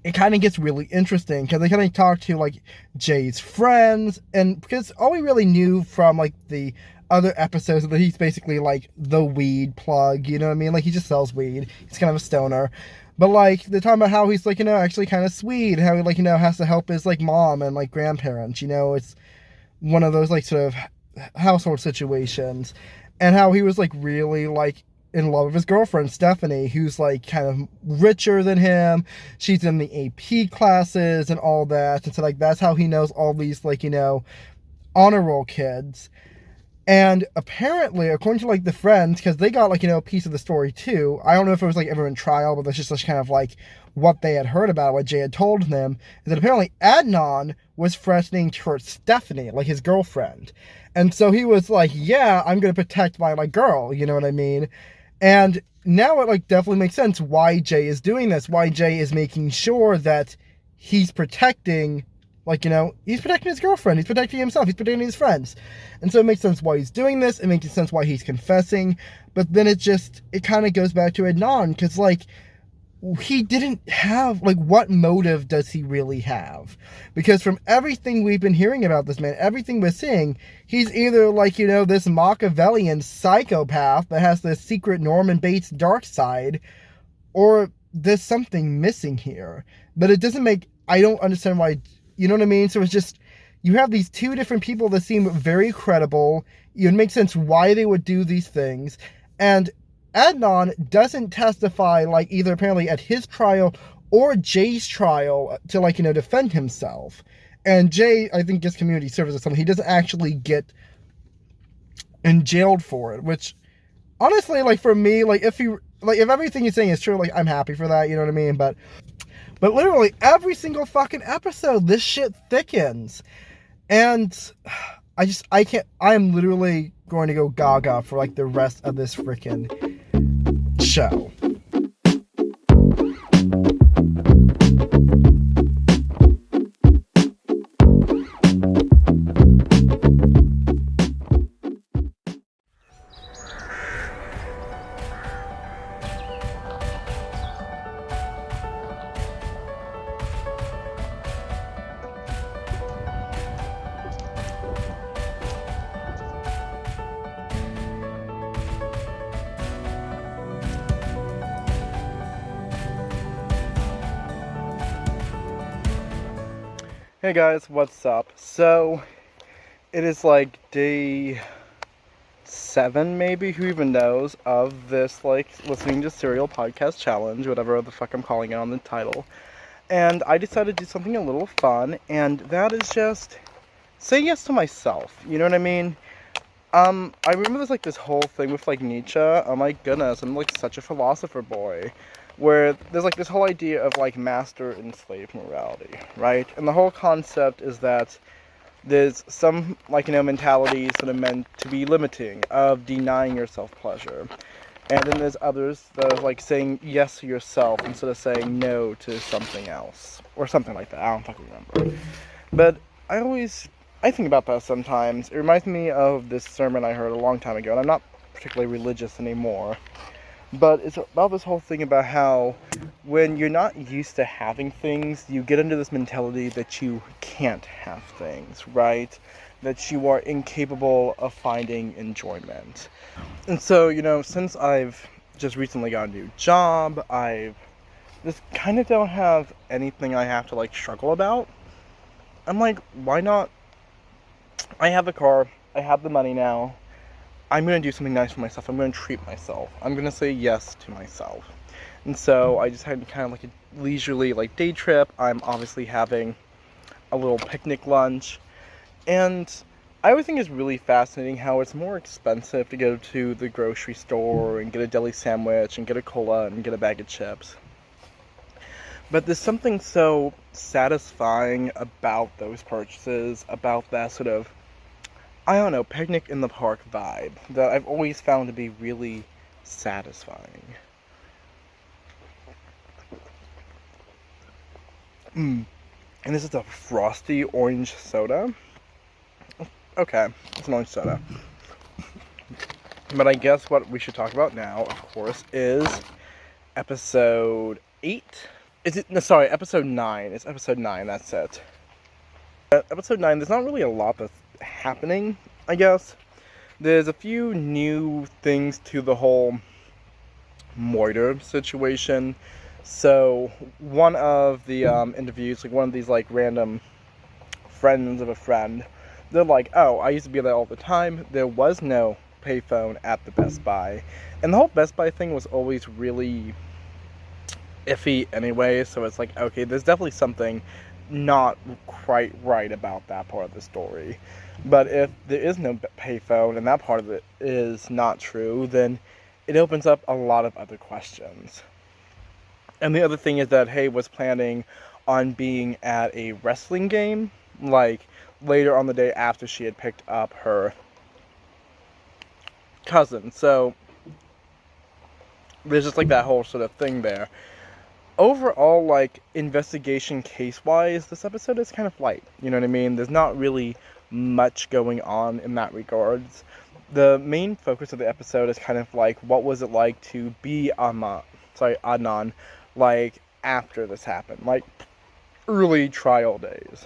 it kind of gets really interesting, because they kind of talk to, like, Jay's friends, and because all we really knew from, like, the other episodes is that he's basically, like, the weed plug, you know what I mean? Like, he just sells weed. He's kind of a stoner. But, like, they're talking about how he's, like, you know, actually kind of sweet, how he, like, you know, has to help his, like, mom and, like, grandparents, you know? It's one of those, like, sort of household situations, and how he was, like, really, like, in love with his girlfriend, Stephanie, who's, like, kind of richer than him. She's in the AP classes and all that. And so, like, that's how he knows all these, like, you know, honor roll kids. And apparently, according to, like, the friends, because they got, like, you know, a piece of the story, too. I don't know if it was, like, ever in trial, but that's just kind of, like, what they had heard about, what Jay had told them, is that apparently Adnan was threatening to hurt Stephanie, like, his girlfriend. And so he was like, yeah, I'm going to protect my, like, girl, you know what I mean? And now it, like, definitely makes sense why Jay is doing this, why Jay is making sure that he's protecting, like, you know, he's protecting his girlfriend, he's protecting himself, he's protecting his friends. And so it makes sense why he's doing this, it makes sense why he's confessing, but then it kind of goes back to Adnan, because, like, he didn't have, like, what motive does he really have? Because from everything we've been hearing about this man, everything we're seeing, he's either, like, you know, this Machiavellian psychopath that has this secret Norman Bates dark side, or there's something missing here. But it doesn't I don't understand why, you know what I mean? So it's just, you have these two different people that seem very credible. It makes sense why they would do these things. And Adnan doesn't testify, like, either apparently at his trial or Jay's trial to, like, you know, defend himself. And Jay, I think, gets community service or something. He doesn't actually get jailed for it, which, honestly, like, for me, like, if everything he's saying is true, like, I'm happy for that, you know what I mean? But literally, every single fucking episode, this shit thickens. And I am literally going to go gaga for, like, the rest of this freaking show. Hey guys, what's up? So, it is like day 7 maybe, who even knows, of this, like, listening to serial podcast challenge, whatever the fuck I'm calling it on the title. And I decided to do something a little fun, and that is just say yes to myself, you know what I mean? I remember there's, like, this whole thing with, like, Nietzsche. Oh my goodness, I'm, like, such a philosopher boy. Where there's, like, this whole idea of, like, master and slave morality, right? And the whole concept is that there's some, like, you know, mentalities that are meant to be limiting, of denying yourself pleasure. And then there's others that are, like, saying yes to yourself instead of saying no to something else. Or something like that, I don't fucking remember. But I think about that sometimes. It reminds me of this sermon I heard a long time ago, and I'm not particularly religious anymore. But it's about this whole thing about how when you're not used to having things, you get into this mentality that you can't have things, right? That you are incapable of finding enjoyment. And so, you know, since I've just recently got a new job, I just kind of don't have anything I have to, like, struggle about. I'm like, why not? I have a car, I have the money now. I'm going to do something nice for myself. I'm going to treat myself. I'm going to say yes to myself. And so I just had kind of like a leisurely, like, day trip. I'm obviously having a little picnic lunch. And I always think it's really fascinating how it's more expensive to go to the grocery store and get a deli sandwich and get a cola and get a bag of chips. But there's something so satisfying about those purchases, about that sort of, I don't know, picnic in the park vibe that I've always found to be really satisfying. And this is a frosty orange soda. Okay, it's an orange soda. But I guess what we should talk about now, of course, is episode 8. Sorry, episode 9. It's episode 9, that's it. Episode 9, there's not really a lot that's happening, I guess. There's a few new things to the whole Moiter situation. So, one of the interviews, like one of these like random friends of a friend, they're like, oh, I used to be there all the time. There was no payphone at the Best Buy. And the whole Best Buy thing was always really iffy anyway, so it's like, okay, there's definitely something not quite right about that part of the story. But if there is no payphone and that part of it is not true, then it opens up a lot of other questions. And the other thing is that Hay was planning on being at a wrestling game, like later on the day after she had picked up her cousin. So there's just like that whole sort of thing there. Overall, like, investigation case-wise, this episode is kind of light. You know what I mean? There's not really much going on in that regards. The main focus of the episode is kind of like, what was it like to be Adnan, like, after this happened? Like, early trial days.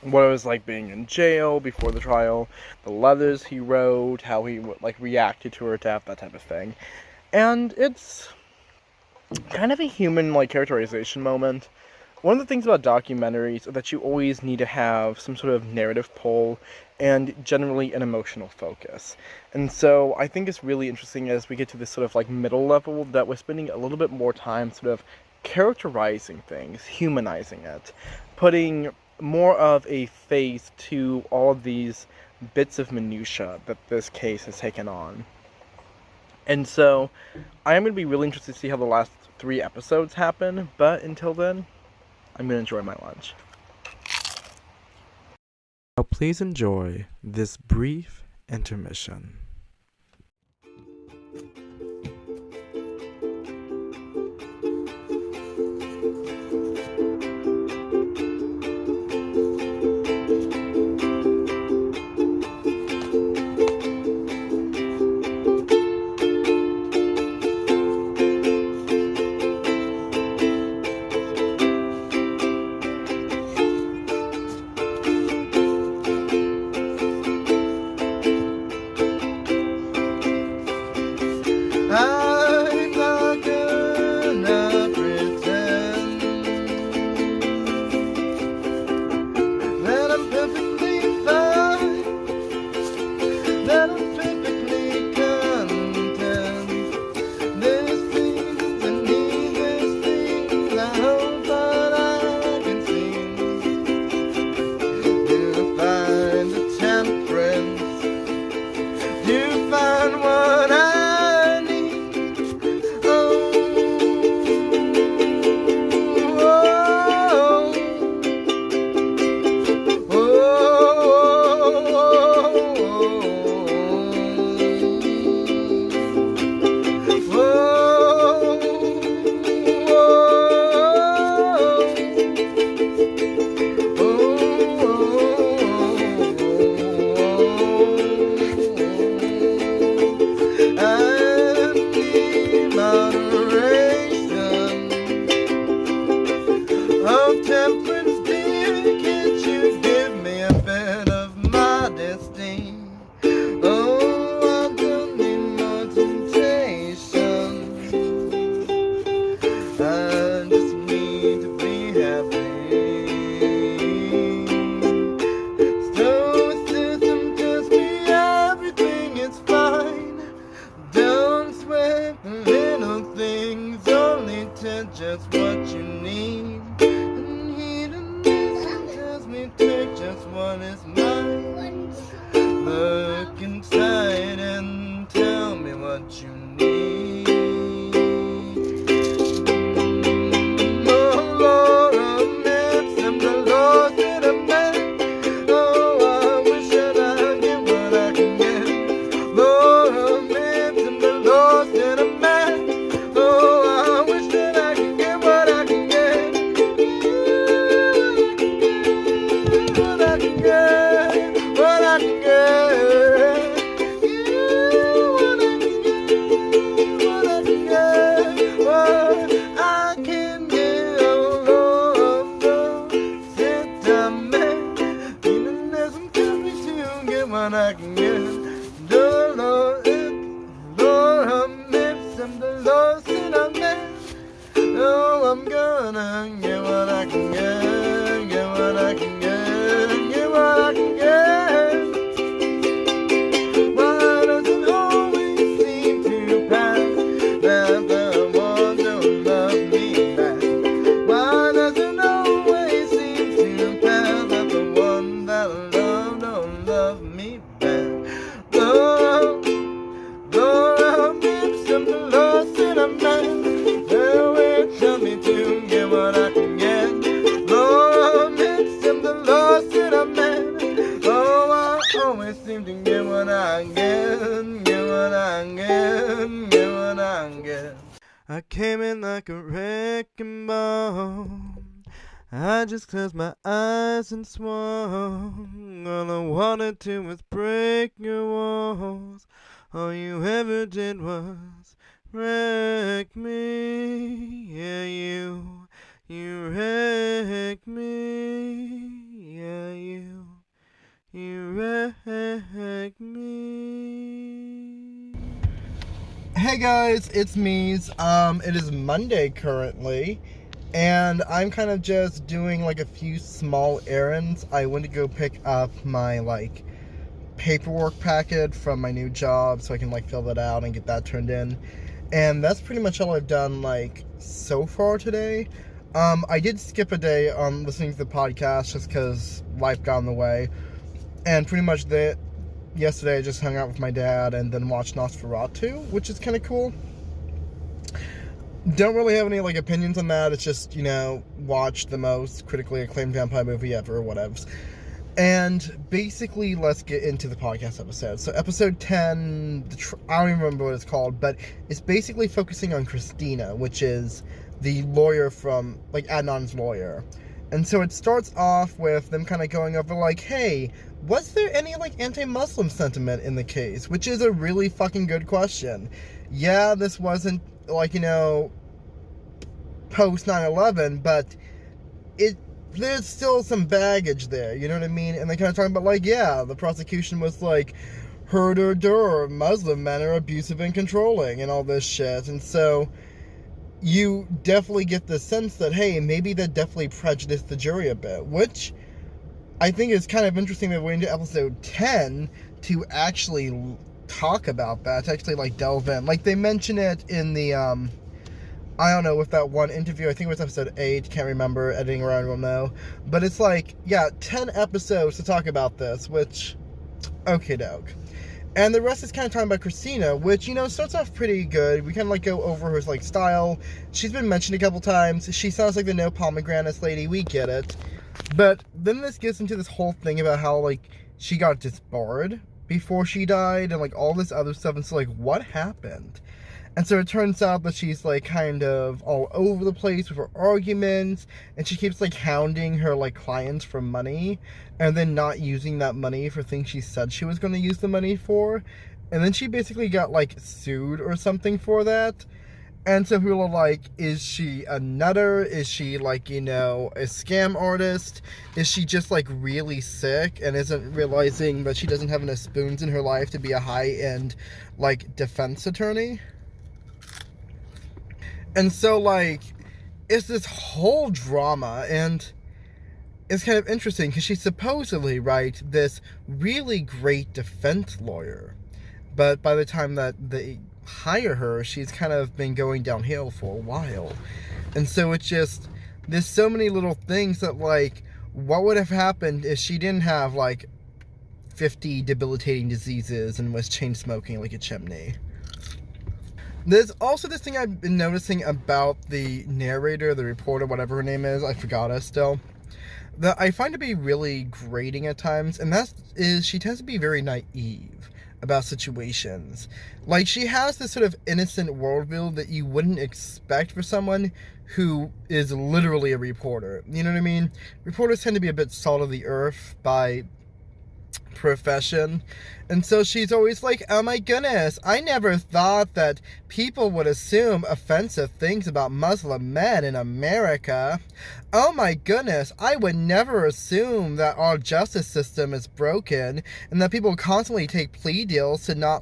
What it was like being in jail before the trial, the letters he wrote, how he, like, reacted to her death, that type of thing. And it's kind of a human, like, characterization moment. One of the things about documentaries is that you always need to have some sort of narrative pull and generally an emotional focus. And so I think it's really interesting as we get to this sort of like middle level that we're spending a little bit more time sort of characterizing things, humanizing it, putting more of a face to all of these bits of minutia that this case has taken on. And so I am going to be really interested to see how the last 3 episodes happen, but until then, I'm going to enjoy my lunch. Now please enjoy this brief intermission. I'm not gonna pretend that I'm perfectly fine, that I'm perfectly content. There's things I need, there's things I hope that I can see. You find the temperance, you find what I temperance, dear, can't you give me a bit of modesty? Oh, I don't need more temptation. I just need to be happy. Stoicism tells me everything is fine. Don't sweat the little things, only tell just what you need. Take just what is mine. Look inside and tell me what you need. Oh, Oh, I'm gonna get what I can get what I can get what I can get. Why does it always seem to pass that the one don't love me back? Why does it always seem to pass that the one that I love don't love me back? Lord, Lord, I'm something lost in a man. Well, it tell me to get what I can get. Lord, it's something lost in a man. Oh, I always seem to get what I get what I get what I get. I came in like a wrecking ball. I just closed my eyes and swung. All I wanted to was break your walls. All you ever did was wreck me. Yeah, you wreck me. Yeah, you wreck me. Hey guys, it's Mees. It is Monday currently, and I'm kind of just doing like a few small errands. I went to go pick up my paperwork packet from my new job so I can fill that out and get that turned in. And that's pretty much all I've done so far today. I did skip a day on listening to the podcast just because life got in the way. And pretty much yesterday I just hung out with my dad and then watched Nosferatu, which is kind of cool. Don't really have any opinions on that. It's just, watched the most critically acclaimed vampire movie ever, whatevs. And basically, let's get into the podcast episode. So episode 10, I don't even remember what it's called, but it's basically focusing on Christina, which is the lawyer from, Adnan's lawyer. And so it starts off with them kind of going over, hey, was there any, anti-Muslim sentiment in the case? Which is a really fucking good question. Yeah, this wasn't, post 9/11, but there's still some baggage there, you know what I mean? And they kind of talk about, yeah, the prosecution was Muslim men are abusive and controlling and all this shit. And so you definitely get the sense that, hey, maybe that definitely prejudiced the jury a bit, which I think is kind of interesting that we're into episode 10 to actually talk about that, to actually delve in. They mention it in the I don't know, with that one interview, I think it was episode 8, can't remember, editing around will know. But it's 10 episodes to talk about this, which, okay doke. And the rest is kind of talking about Christina, which, starts off pretty good. We kind of go over her style. She's been mentioned a couple times. She sounds like the no pomegranates lady, we get it. But then this gets into this whole thing about how, she got disbarred before she died, and all this other stuff, and so what happened? And so it turns out that she's kind of all over the place with her arguments, and she keeps hounding her clients for money, and then not using that money for things she said she was going to use the money for. And then she basically got sued or something for that. And so people are is she a nutter? Is she a scam artist? Is she just really sick and isn't realizing that she doesn't have enough spoons in her life to be a high-end defense attorney? And so, it's this whole drama, and it's kind of interesting, because she's supposedly, this really great defense lawyer. But by the time that they hire her, she's kind of been going downhill for a while. And so it's just, there's so many little things that, what would have happened if she didn't have, 50 debilitating diseases and was chain smoking like a chimney? There's also this thing I've been noticing about the narrator, the reporter, whatever her name is, I forgot it still, that I find to be really grating at times, and that is she tends to be very naive about situations. She has this sort of innocent worldview that you wouldn't expect for someone who is literally a reporter. You know what I mean? Reporters tend to be a bit salt of the earth by profession. And so she's always like, oh my goodness, I never thought that people would assume offensive things about Muslim men in America. Oh my goodness, I would never assume that our justice system is broken and that people constantly take plea deals to not,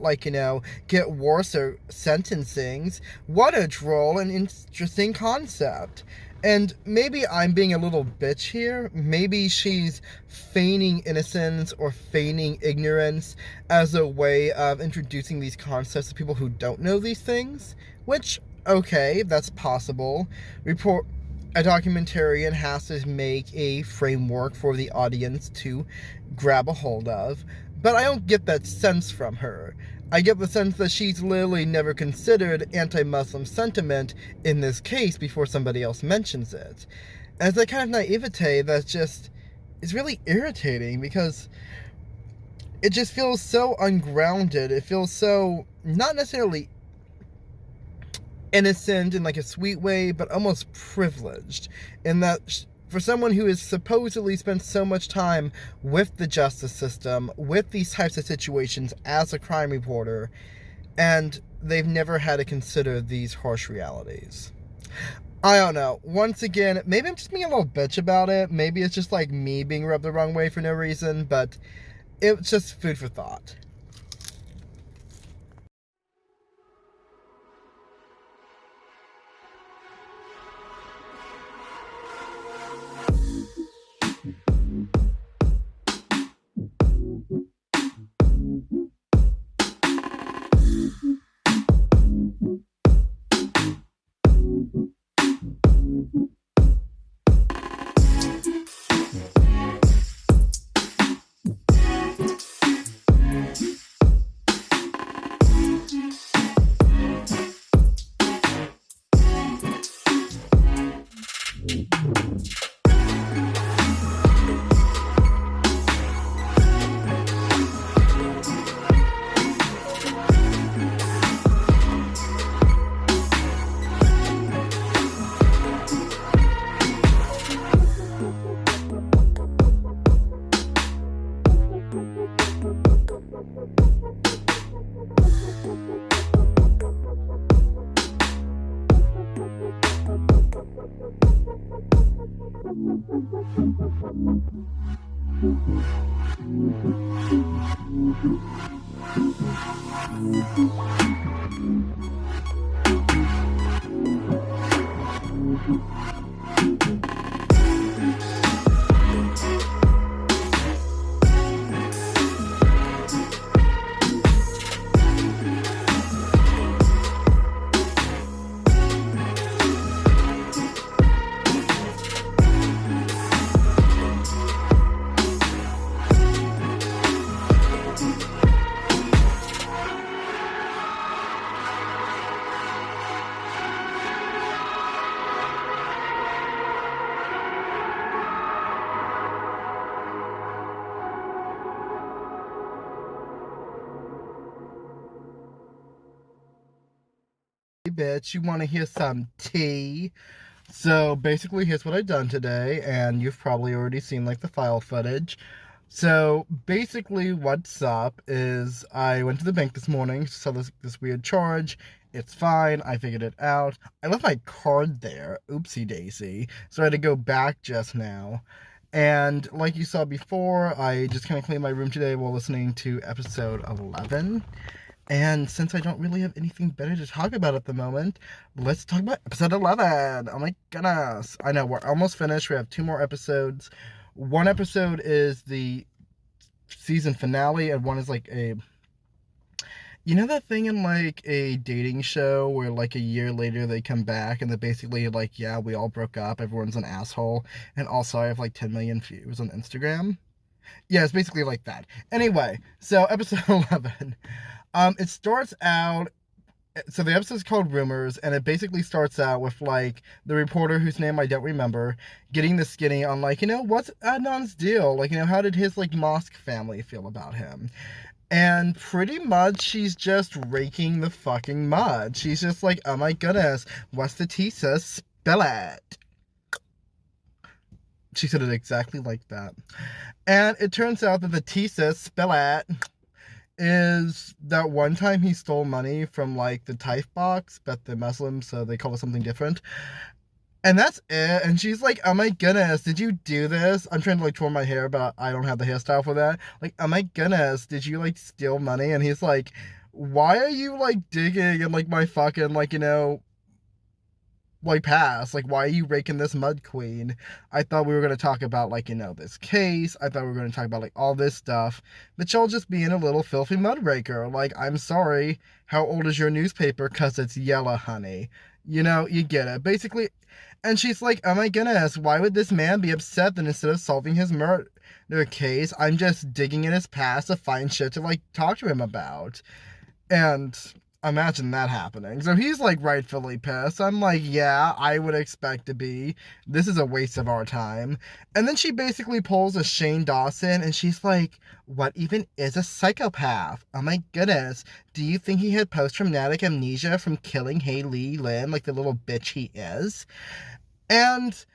get worse sentencings. What a droll and interesting concept. And maybe I'm being a little bitch here. Maybe she's feigning innocence or feigning ignorance as a way of introducing these concepts to people who don't know these things. Which, okay, that's possible. A documentarian has to make a framework for the audience to grab a hold of. But I don't get that sense from her. I get the sense that she's literally never considered anti-Muslim sentiment in this case before somebody else mentions it. And it's that kind of naivete that just is really irritating because it just feels so ungrounded. It feels so not necessarily innocent in like a sweet way, but almost privileged in that for someone who has supposedly spent so much time with the justice system, with these types of situations as a crime reporter, and they've never had to consider these harsh realities. I don't know. Once again, maybe I'm just being a little bitch about it. Maybe it's just like me being rubbed the wrong way for no reason, but it's just food for thought. Bitch, you want to hear some tea? So basically, here's what I've done today, and you've probably already seen like the file footage. So basically, what's up is I went to the bank this morning, saw this weird charge. It's fine. I figured it out. I left my card there. Oopsie daisy. So I had to go back just now. And like you saw before, I just kind of cleaned my room today while listening to episode 11. And since I don't really have anything better to talk about at the moment, let's talk about episode 11. Oh my goodness. I know, we're almost finished. We have 2 more episodes. One episode is the season finale, and one is like a... You know that thing in like a dating show where like a year later they come back and they're basically like, yeah, we all broke up, everyone's an asshole, and also I have like 10 million views on Instagram? Yeah, it's basically like that. Anyway, so episode 11. It starts out, so the episode's called Rumors, and it basically starts out with, like, the reporter whose name I don't remember, getting the skinny on, like, what's Adnan's deal? Like, how did his, like, mosque family feel about him? And pretty much she's just raking the fucking mud. She's just like, oh my goodness, what's the tea, sis? Spill it. She said it exactly like that. And it turns out that the thesis, spell it, is that one time he stole money from like the Taif box, but they're Muslims, so they call it something different. And that's it. And she's like, oh my goodness, did you do this? I'm trying to like twirl my hair, but I don't have the hairstyle for that. Like, oh my goodness, did you like steal money? And he's like, why are you like digging in like my fucking like, like past? Like, why are you raking this mud, queen? I thought we were going to talk about like, this case. I thought we were going to talk about like all this stuff. But y'all just being a little filthy mud raker. Like, I'm sorry. How old is your newspaper? 'Cause it's yellow, honey. You get it. Basically. And she's like, oh my goodness, why would this man be upset that instead of solving his murder case, I'm just digging in his past to find shit to like talk to him about? And imagine that happening. So he's like rightfully pissed. I'm like, yeah, I would expect to be. This is a waste of our time. And then she basically pulls a Shane Dawson and she's like, what even is a psychopath? Oh my goodness. Do you think he had post-traumatic amnesia from killing Hayley Lynn like the little bitch he is? And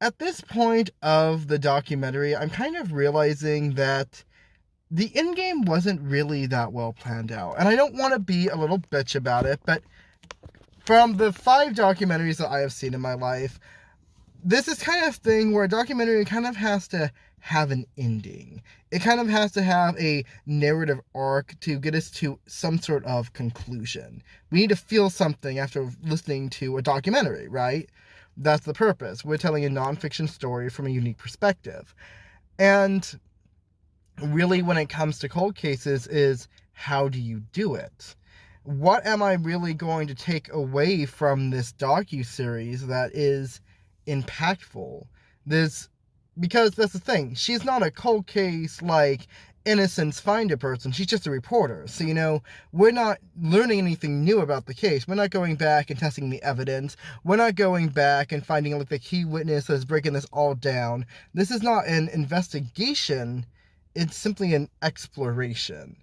at this point of the documentary, I'm kind of realizing that the endgame wasn't really that well planned out. And I don't want to be a little bitch about it, but from the 5 documentaries that I have seen in my life, this is kind of thing where a documentary kind of has to have an ending. It kind of has to have a narrative arc to get us to some sort of conclusion. We need to feel something after listening to a documentary, right? That's the purpose. We're telling a nonfiction story from a unique perspective. And really, when it comes to cold cases, is how do you do it? What am I really going to take away from this docuseries that is impactful? Because that's the thing. She's not a cold case like Innocence Finder person. She's just a reporter. So, we're not learning anything new about the case. We're not going back and testing the evidence. We're not going back and finding like the key witness that's breaking this all down. This is not an investigation. It's simply an exploration.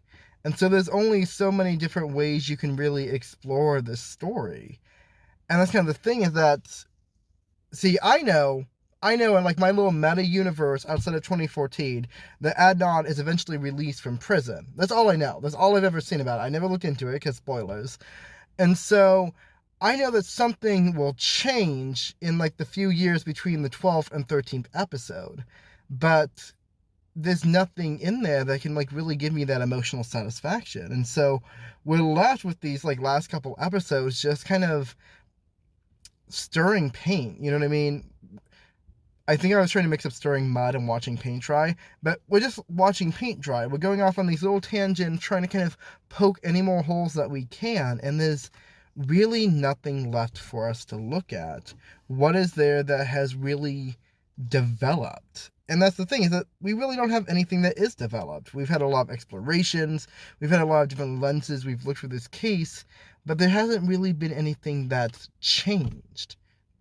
And so there's only so many different ways you can really explore this story. And that's kind of the thing is that, see, I know in like my little meta universe outside of 2014, that Adnan is eventually released from prison. That's all I know. That's all I've ever seen about it. I never looked into it because spoilers. And so I know that something will change in like the few years between the 12th and 13th episode. But there's nothing in there that can like really give me that emotional satisfaction. And so we're left with these like last couple episodes just kind of stirring paint. You know what I mean? I think I was trying to mix up stirring mud and watching paint dry, but we're just watching paint dry. We're going off on these little tangents, trying to kind of poke any more holes that we can, and there's really nothing left for us to look at. What is there that has really developed? And that's the thing, is that we really don't have anything that is developed. We've had a lot of explorations, we've had a lot of different lenses, we've looked for this case, but there hasn't really been anything that's changed.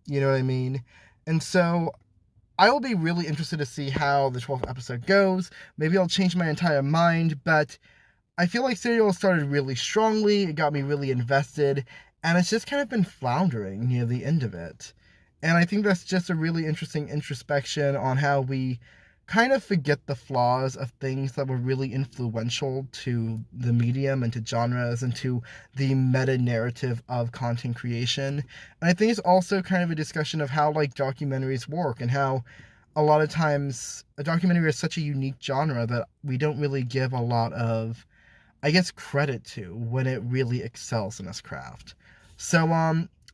You know what I mean? And so I will be really interested to see how the 12th episode goes. Maybe I'll change my entire mind, but I feel like Serial started really strongly, it got me really invested, and it's just kind of been floundering near the end of it. And I think that's just a really interesting introspection on how we kind of forget the flaws of things that were really influential to the medium and to genres and to the meta-narrative of content creation. And I think it's also kind of a discussion of how like documentaries work and how a lot of times a documentary is such a unique genre that we don't really give a lot of, I guess, credit to when it really excels in its craft. So,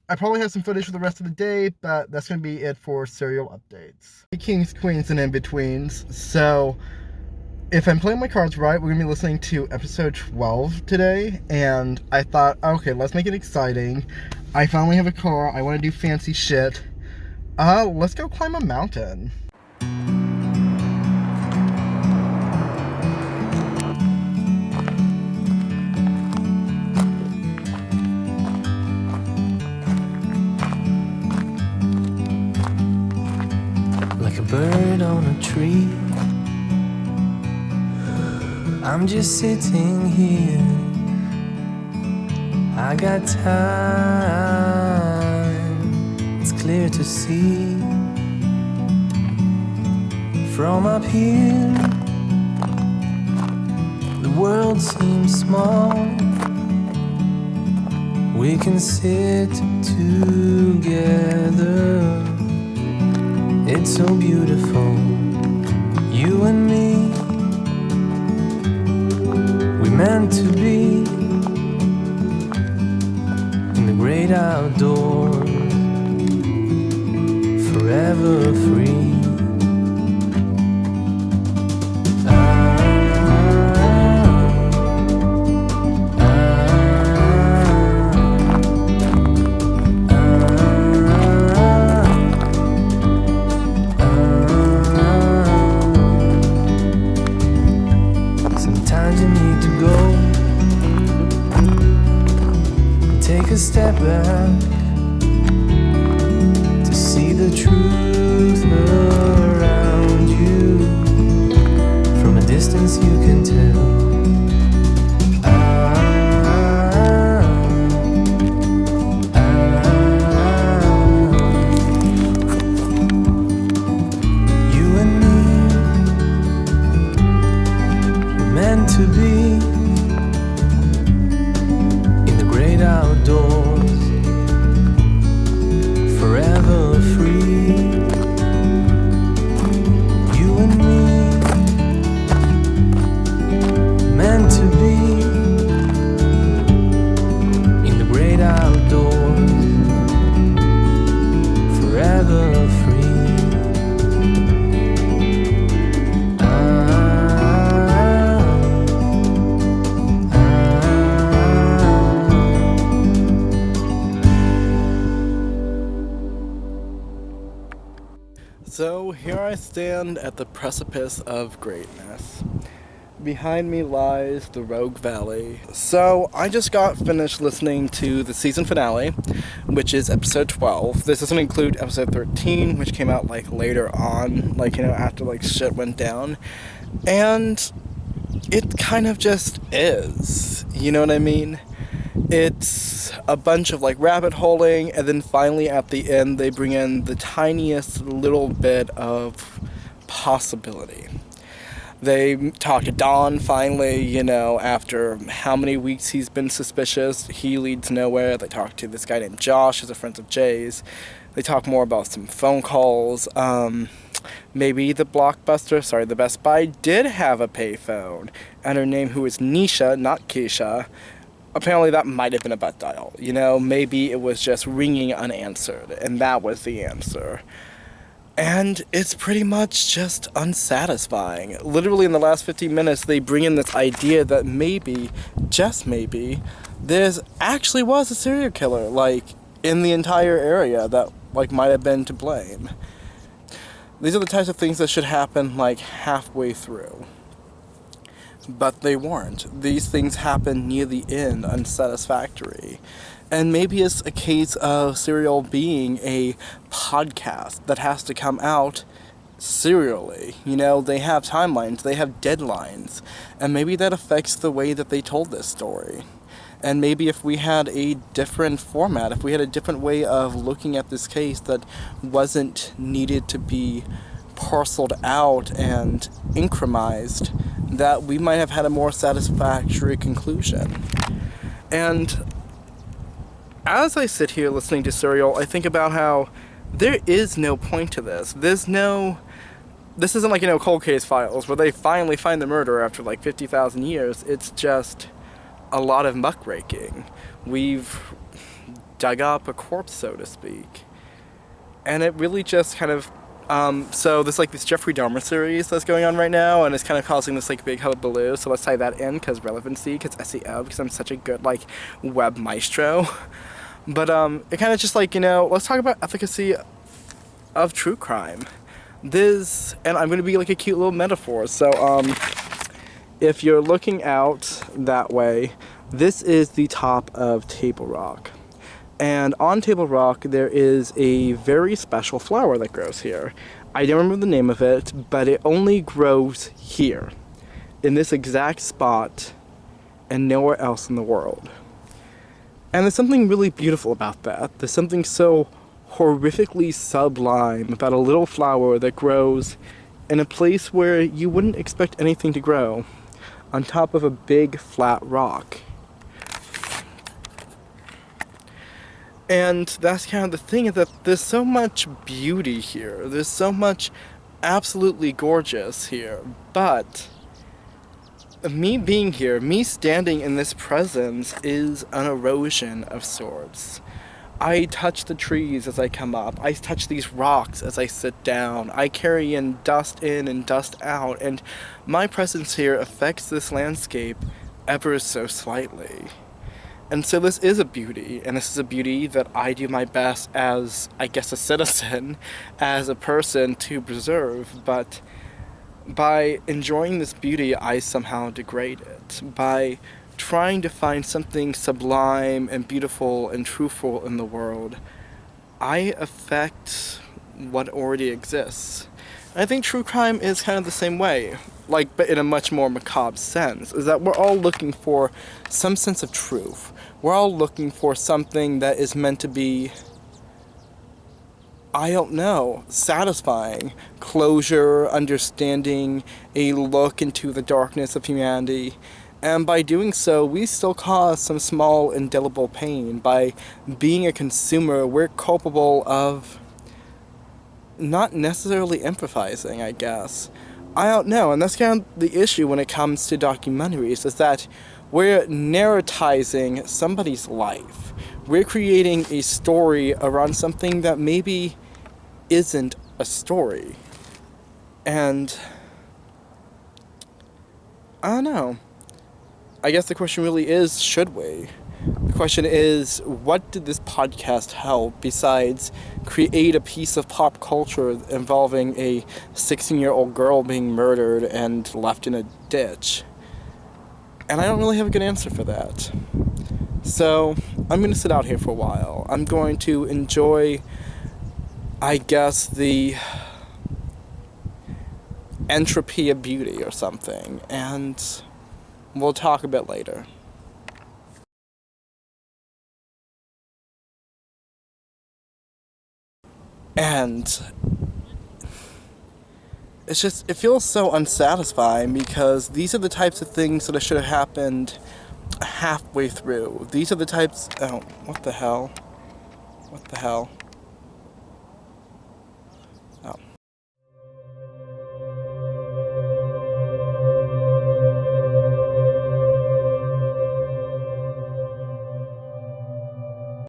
I probably have some footage for the rest of the day, but that's going to be it for Serial Updates. Kings, Queens, and In-Betweens. So, if I'm playing my cards right, we're going to be listening to episode 12 today, and I thought, okay, let's make it exciting. I finally have a car, I want to do fancy shit. Let's go climb a mountain. Bird on a tree, I'm just sitting here. I got time, it's clear to see. From up here, the world seems small. We can sit together. It's so beautiful, you and me. We meant to be in the great outdoors, forever free. Sometimes you need to go and take a step back to see the truth around you. From a distance you can tell. You and me were meant to be in the great outdoors, forever free. You and me, meant to be in the great outdoors, forever free. So here I stand at the precipice of greatness. Behind me lies the Rogue Valley. So I just got finished listening to the season finale, which is episode 12. This doesn't include episode 13, which came out like later on, like, you know, after like shit went down. And it kind of just is, you know what I mean? It's a bunch of like rabbit holing, and then finally at the end they bring in the tiniest little bit of possibility. They talk to Don finally, you know, after how many weeks he's been suspicious. He leads nowhere. They talk to this guy named Josh, who's a friend of Jay's. They talk more about some phone calls. Maybe the Best Buy did have a payphone, and her name, who is Nisha, not Keisha. Apparently that might have been a butt dial, you know, maybe it was just ringing unanswered, and that was the answer. And it's pretty much just unsatisfying. Literally in the last 15 minutes, they bring in this idea that maybe, just maybe, there actually was a serial killer, like, in the entire area that, like, might have been to blame. These are the types of things that should happen, like, halfway through. But they weren't. These things happened near the end, unsatisfactory. And maybe it's a case of Serial being a podcast that has to come out serially. You know, they have timelines, they have deadlines, and maybe that affects the way that they told this story. And maybe if we had a different format, if we had a different way of looking at this case that wasn't needed to be parceled out and incrementized, that we might have had a more satisfactory conclusion. And as I sit here listening to Serial, I think about how there is no point to this. This isn't like, you know, Cold Case Files, where they finally find the murderer after like 50,000 years. It's just a lot of muckraking. We've dug up a corpse, so to speak. And it really just kind of so there's like this Jeffrey Dahmer series that's going on right now, and it's kind of causing this like big hullabaloo. So let's tie that in because relevancy, because SEO, because I'm such a good like web maestro. But it kind of just like, you know, let's talk about efficacy of true crime. This, and I'm going to be like a cute little metaphor. So if you're looking out that way, this is the top of Table Rock. And on Table Rock, there is a very special flower that grows here. I don't remember the name of it, but it only grows here, in this exact spot, and nowhere else in the world. And there's something really beautiful about that. There's something so horrifically sublime about a little flower that grows in a place where you wouldn't expect anything to grow, on top of a big flat rock. And that's kind of the thing, is that there's so much beauty here. There's so much absolutely gorgeous here. But me being here, me standing in this presence, is an erosion of sorts. I touch the trees as I come up. I touch these rocks as I sit down. I carry in and dust out. And my presence here affects this landscape ever so slightly. And so this is a beauty, and this is a beauty that I do my best as, I guess, a citizen, as a person to preserve, but by enjoying this beauty, I somehow degrade it. By trying to find something sublime and beautiful and truthful in the world, I affect what already exists. I think true crime is kind of the same way, but in a much more macabre sense, is that we're all looking for some sense of truth. We're all looking for something that is meant to be, I don't know, satisfying, closure, understanding, a look into the darkness of humanity. And by doing so, we still cause some small, indelible pain. By being a consumer, we're culpable of not necessarily empathizing, I guess. I don't know, and that's kind of the issue when it comes to documentaries, is that we're narratizing somebody's life. We're creating a story around something that maybe isn't a story. And I don't know. I guess the question really is, should we? The question is, what did this podcast help besides create a piece of pop culture involving a 16-year-old girl being murdered and left in a ditch? And I don't really have a good answer for that. So I'm going to sit out here for a while. I'm going to enjoy, I guess, the entropy of beauty or something. And we'll talk a bit later. And it feels so unsatisfying, because these are the types of things that should have happened halfway through. These are the types, what the hell?